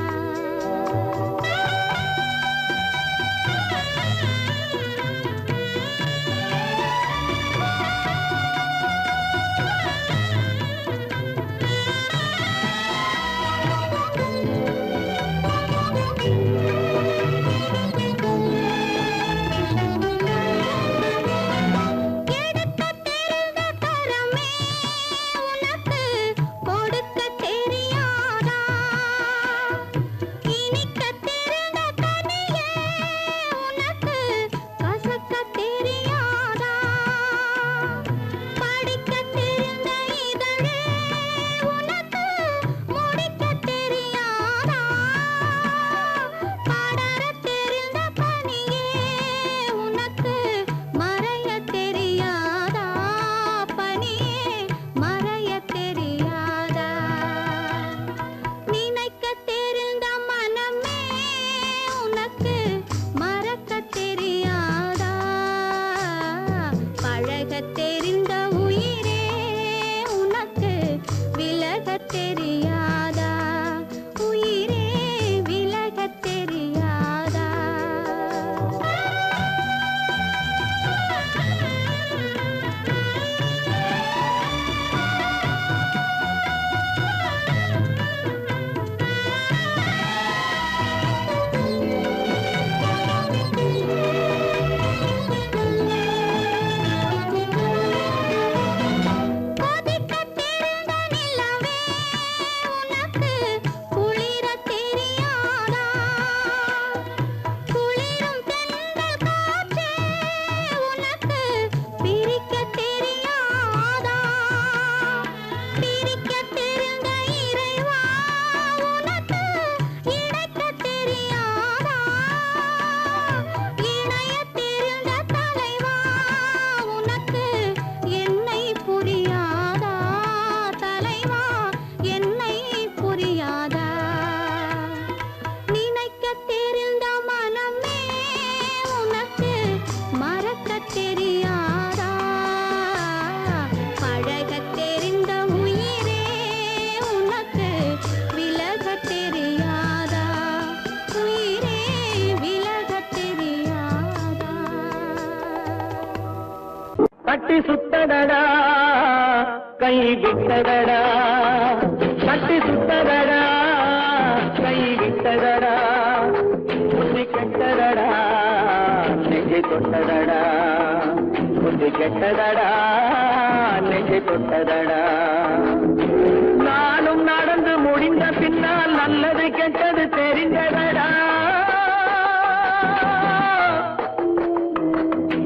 தெரிந்த உயிரே உனக்கு விலக தெரியாதா உயிரே விலக தெரியாதா கட்டி சுத்தடடா கை விட்டதடா கட்டி சுத்தடடா கை விட்டதடா புத்தி கெட்டதடா நெஞ்சை தொட்டதடா புத்தி கெட்டதடா நெஞ்சை தொட்டதடா நானும் நடந்து முடிந்த பின்னால் நல்லது கெட்டது தெரிந்ததடா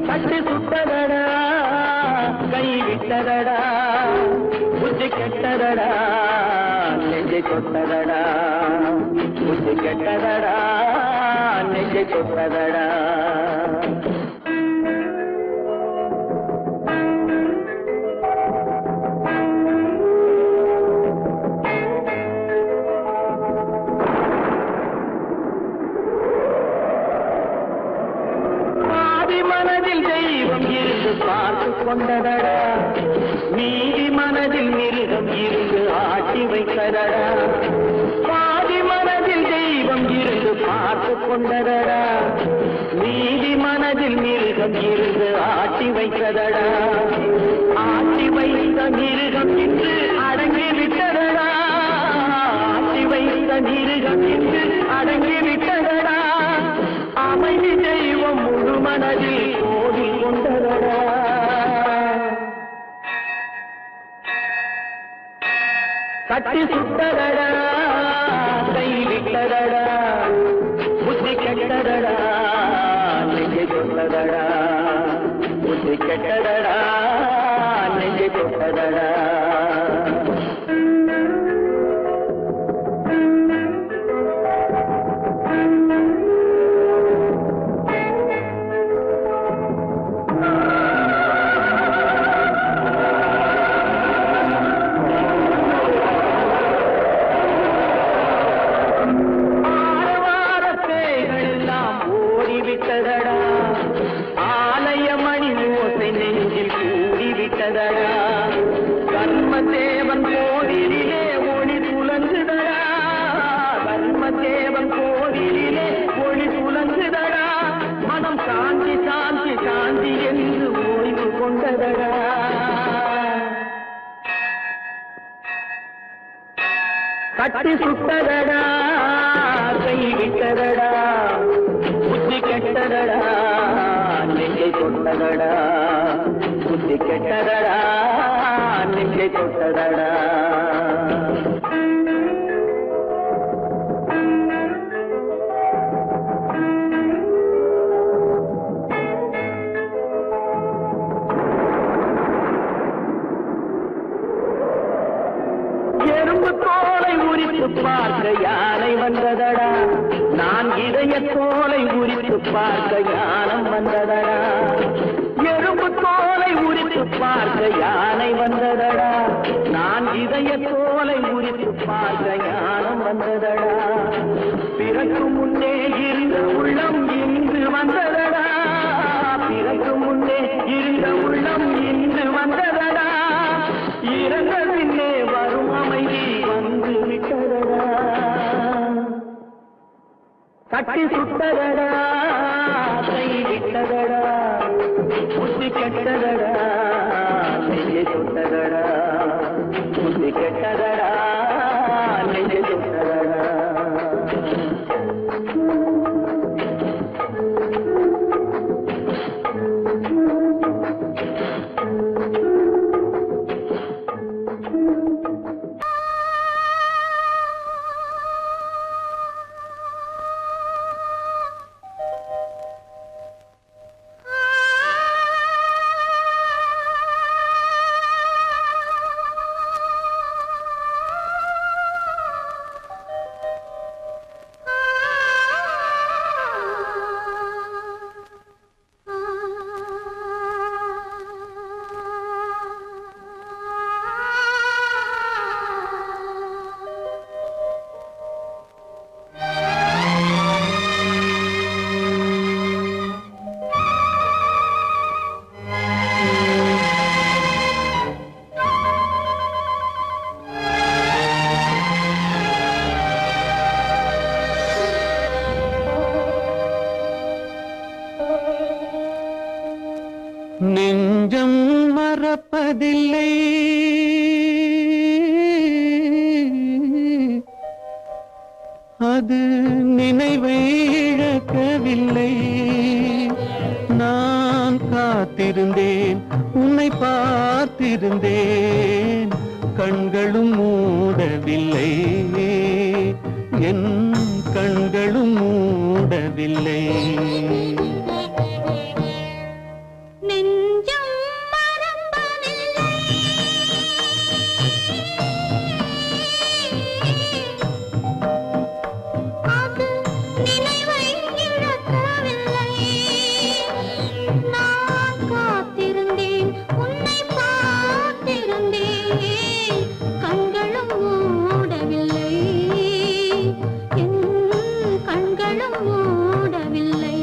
கட்டி சுத்ததடா கை விட்டதடா புத்தி கெட்டதடா நெஞ்சை தொட்டதடா புத்தி கெட்டதடா நெஞ்சை தொட்டதடா பார்த்து கொண்டதடா நீதி மனதில் மிருகம் இருந்து ஆட்டி வைத்ததடா பாதி மனதில் தெய்வம் இருந்து பார்த்து கொண்டதடா நீதி மனதில் மிருகம் இருந்து ஆட்டி வைத்ததடா ஆட்டி வைத்த மிருகம் இன்று அடங்கி விட்டதடா ஆட்டி வைத்த மிருகம் இன்று அடங்கி விட்டதடா அமைதி தெய்வம் முழு மனதில் கோடி கொண்டதடா கட்டி சுட்டதடா கை விட்டதடா புத்தி கெட்டதடா நெஞ்சை தொட்டதடா புத்தி கெட்டதடா நெஞ்சை தொட்டதடா ஆலய மணி ஓசை நெஞ்சில் கூடிவிட்டதடா தர்மதேவன் கோவிலிலே ஒளி துலங்குதடா, தர்மதேவன் கோவிலிலே ஒளி துலங்குதடா, மனம் சாந்தி சாந்தி சாந்தி என்று ஓய்வு கொண்டதடா. கட்டி சுட்டதடா, கை விட்டதடா, புத்தி கெட்டதடா, நெஞ்சை தொட்டதடா, புத்தி கெட்டதடா, நெஞ்சை தொட்டதடா. எறும்பு தோலை உரித்து பார்க்க யானை வந்ததடா, நான் இதய தோலை உரித்து பார்க்க யானம் வந்ததடா. எறும்பு தோலை உரித்து பார்க்க யானை வந்ததடா, நான் இதய தோலை உரித்து பார்க்க யானம் வந்ததடா. பிறகு முன்னே இருந்த உள்ளம் இன்று வந்ததடா, பிறகு முன்னே இருந்த உள்ளம் இன்று வந்ததடா. இறந்த பின்னே வரும் அமைதி வந்து விட்டதடா. கட்டி சுட்டதடா, கை விட்டதடா, புத்தி கெட்டதடா, நெஞ்சை சுட்டதடா, புத்தி கெட்டதடா, நெஞ்சை சுட்டதடா. நெஞ்சம் மறப்பதில்லை, அது நினைவை இழக்கவில்லை. நான் காத்திருந்தேன், உன்னை பார்த்திருந்தேன், கண்களும் மூடவில்லை, என் கண்களும் மூடவில்லை. கண்களும் மூடவில்லை.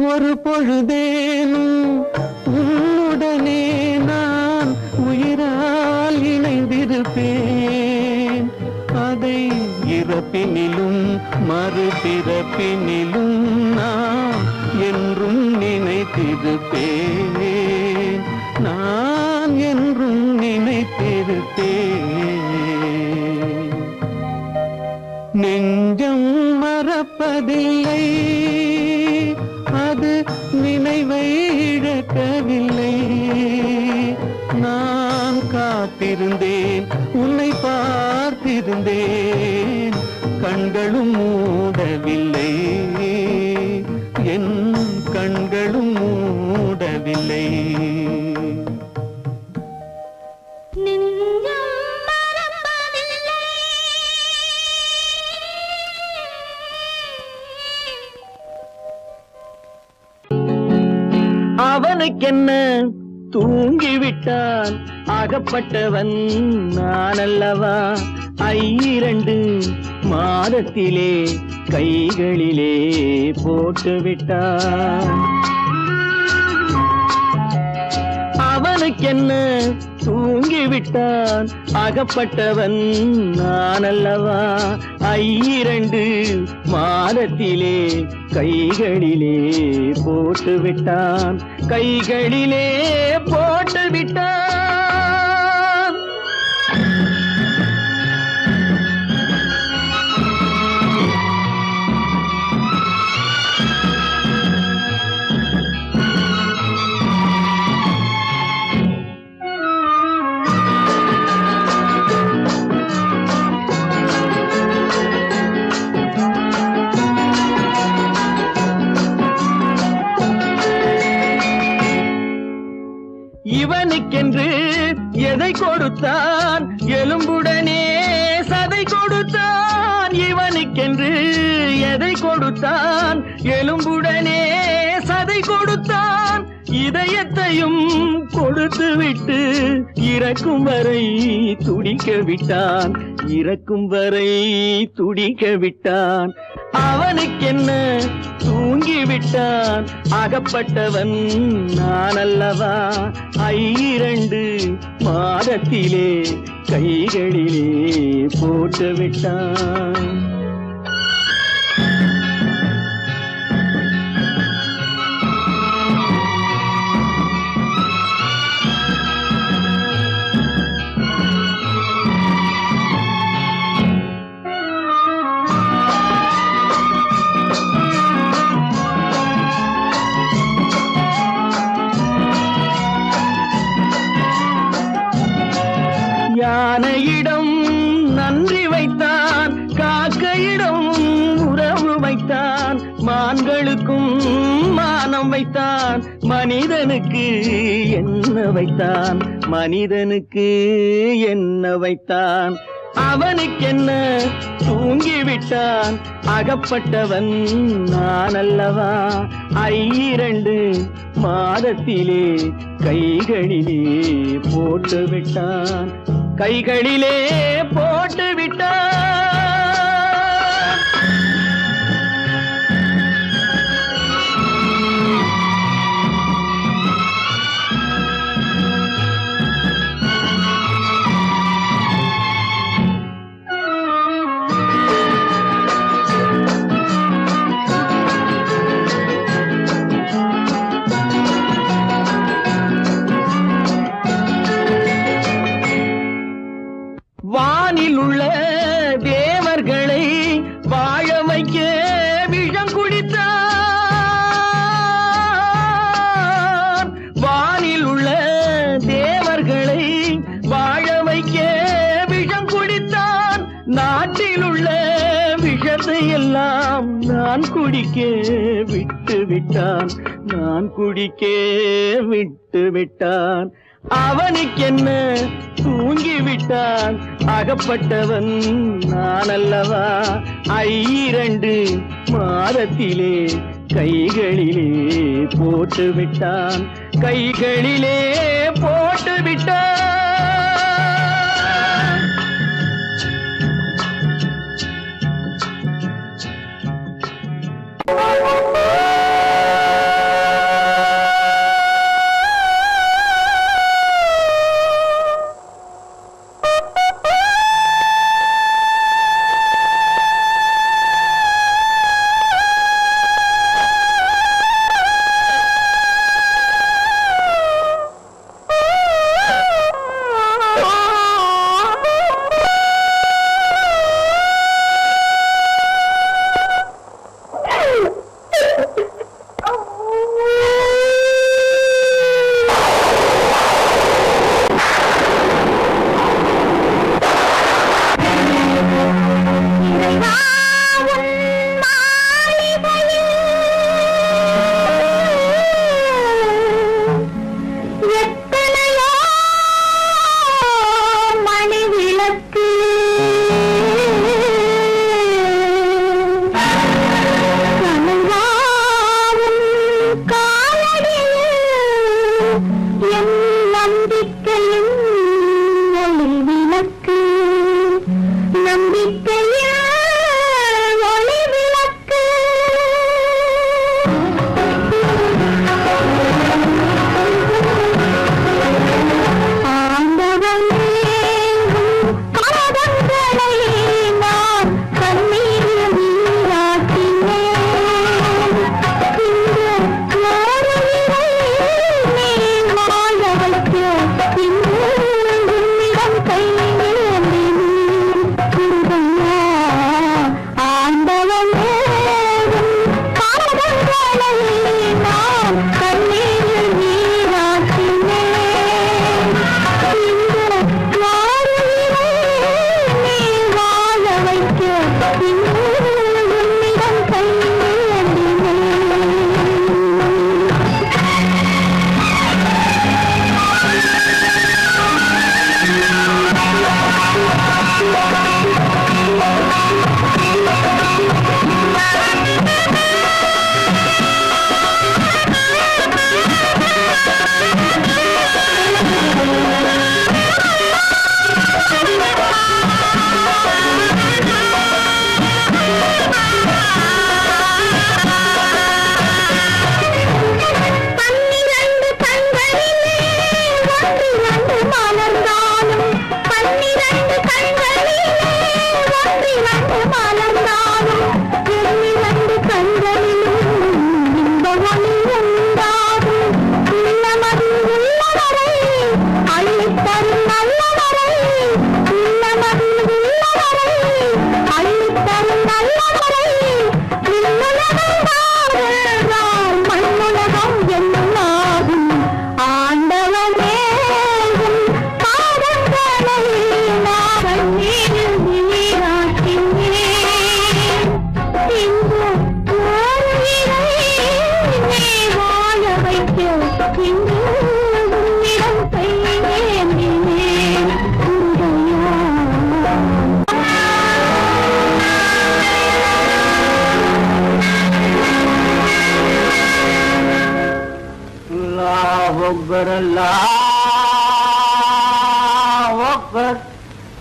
ஒரு பொழுதேனும் உன்னுடனே நான் உயிரால் இணைந்திருப்பேன். அதை இறப்பினிலும் மறுபிறப்பினிலும் நான் என்றும் நினைத்திருப்பேன். நான் என்றும் நினைத்திருப்பேன். நெஞ்சம் மறப்பதில்லை, அது நினைவை இழக்கவில்லை. நான் காத்திருந்தேன், உன்னை பார்த்திருந்தேன், கண்களும் மூடவில்லை, என் கண்களும் மூடவில்லை. அவனுக்கென்ன தூங்கிவிட்டான், அகப்பட்டவன் நான் அல்லவா. 2 மாதத்திலே கைகளிலே போட்டுவிட்டான். அவனுக்கென்ன தூங்கிவிட்டான், அகப்பட்டவன் நான் அல்லவா. 2 மாதத்திலே கைகளிலே போட்டுவிட்டான், கைகளிலே போட்டுவிட்டான். இவனுக்கென்று எதை கொடுத்தான், எலும்புடனே சதை கொடுத்தான். இவனுக்கென்று எதை கொடுத்தான், எலும்புடனே சதை கொடுத்தான். இதயத்தையும் கொடுத்து விட்டு இறக்கும் வரை துடிக்க விட்டான், இறக்கும் வரை துடிக்க விட்டான். அவனுக்கென்ன தூங்கிவிட்டான், அகப்பட்டவன் நான் அல்லவா. 2 மாதத்திலே கைகளிலே போட்டுவிட்டான். யானையிடம் நன்றி வைத்தான், காக்கையிடம் உறவு வைத்தான். மான்களுக்கும் மானம் வைத்தான், மனிதனுக்கு என்ன வைத்தான், மனிதனுக்கு என்ன வைத்தான். அவனுக்கென்ன தூங்கிவிட்டான், அகப்பட்டவன் நான் அல்லவா. 2 மாதத்திலே கைகளிலே போட்டுவிட்டான், கைகளிலே போட்டுவிட்டான். வானில் உள்ள தேவர்களை வாழ வைக்க விஷம் குடித்தான். வானில் உள்ள தேவர்களை வாழ வைக்க விஷம் குடித்தான். நாட்டில் உள்ள விஷத்தை எல்லாம் நான் குடிக்க விட்டு விட்டான், நான் குடிக்க விட்டு விட்டான். அவனுக்கென்ன தூங்கிவிட்டான், அகப்பட்டவன் நான் அல்லவா. 2 மாதத்திலே கைகளிலே போட்டுவிட்டான், கைகளிலே போட்டுவிட்டான்.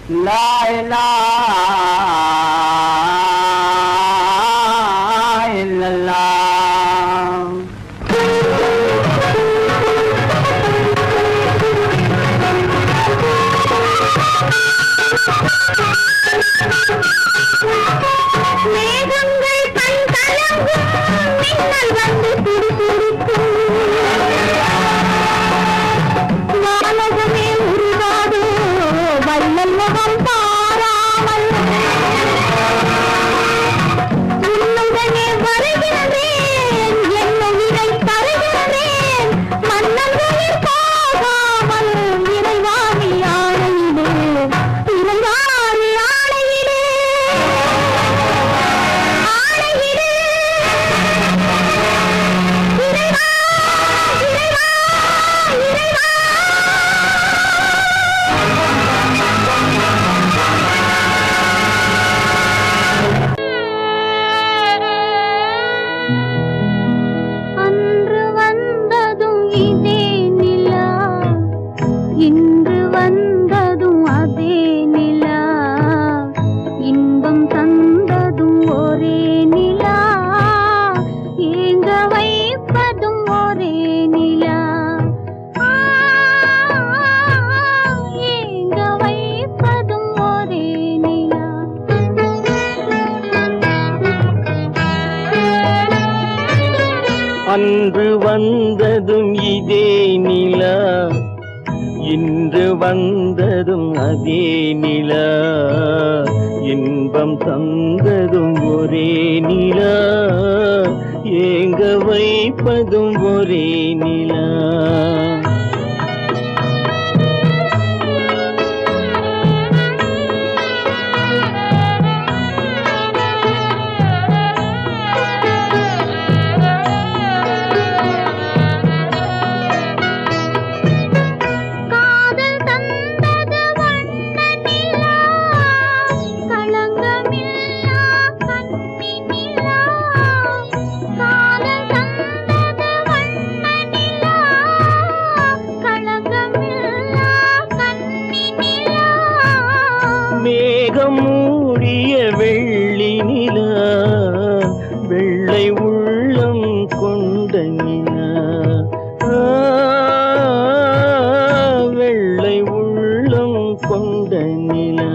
லா இலாஹா இல்லல்லாஹ். மேகங்கள் கண் கலங்கும் மின்னல் வந்து துடிதுடிக்கும் வானகமே உருவாதோ வள்ளல் முகம் பாராமல் உன்னுடனே வருகிறேன் என்ன விடை தருகிறேன் மன்னன்களில் போகாமல் இறைவாணி ஆணையிலே இறைவாணி ஆணையிலே ஆணையிலே இறைவா இறைவா இறைவா அன்று வந்ததும் இதே நிலா இன்று வந்ததும் அதே நிலா இன்பம் தந்ததும் ஒரே நிலா ஏங்க வைப்பதும் ஒரே நிலா ஏங்க வைப்பதும் ஒரே நிலா அன்று வந்ததும் இதே நிலா இன்று வந்ததும் அதே நிலா இன்பம் தந்ததும் ஒரே நிலா ஏங்க வைப்பதும் ஒரே நிலா. காதல் தந்தது வண்ண நிலா களங்கமில்லா கன்னி நிலா காதல் தந்தது வண்ண நிலா களங்கமில்லா கன்னி நிலா மேகம் மூடிய வெள்ளி நிலா வெள்ளை உள்ளம் கொண்ட நிலா வெள்ளை உள்ளம் கொண்ட நிலா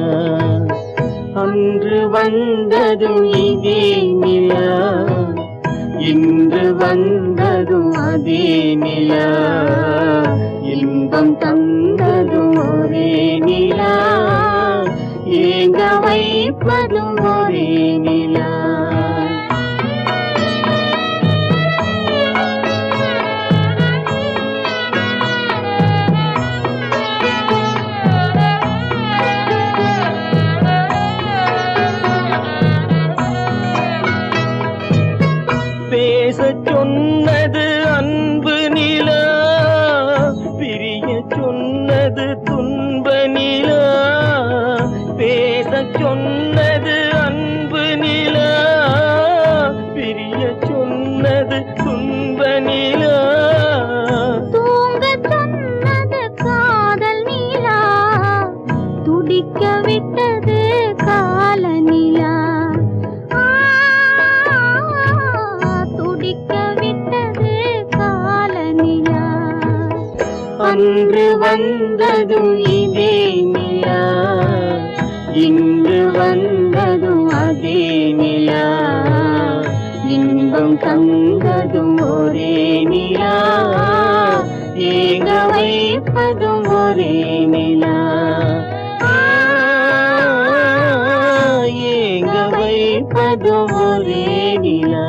அன்று வந்ததும் இதே நிலா இன்று வந்ததும் அதே நிலா இன்பம் தந்ததும் ஒரே நிலா ஏங்க வைப்பதும் ஒரே நிலா. பேசச் சொன்னது அன்பு நிலா பிரிய சொன்னது துன்ப நிலா பேசச் சொன்னது அன்பு நிலா பிரிய சொன்னது துன்ப நிலா தூங்கச் சொன்னது காதல் நிலா துடிக்க விட்டது கால நிலா துடிக்க விட்டது கால நிலா அன்று வந்ததும் இதே நிலா இன்று வந்ததும் அதே நிலா இன்பம் தந்ததும் ஒரே நிலா ஏங்க வைப்பதும் ஒரே நிலா ஏங்க வைப்பதும் ஒரே நிலா.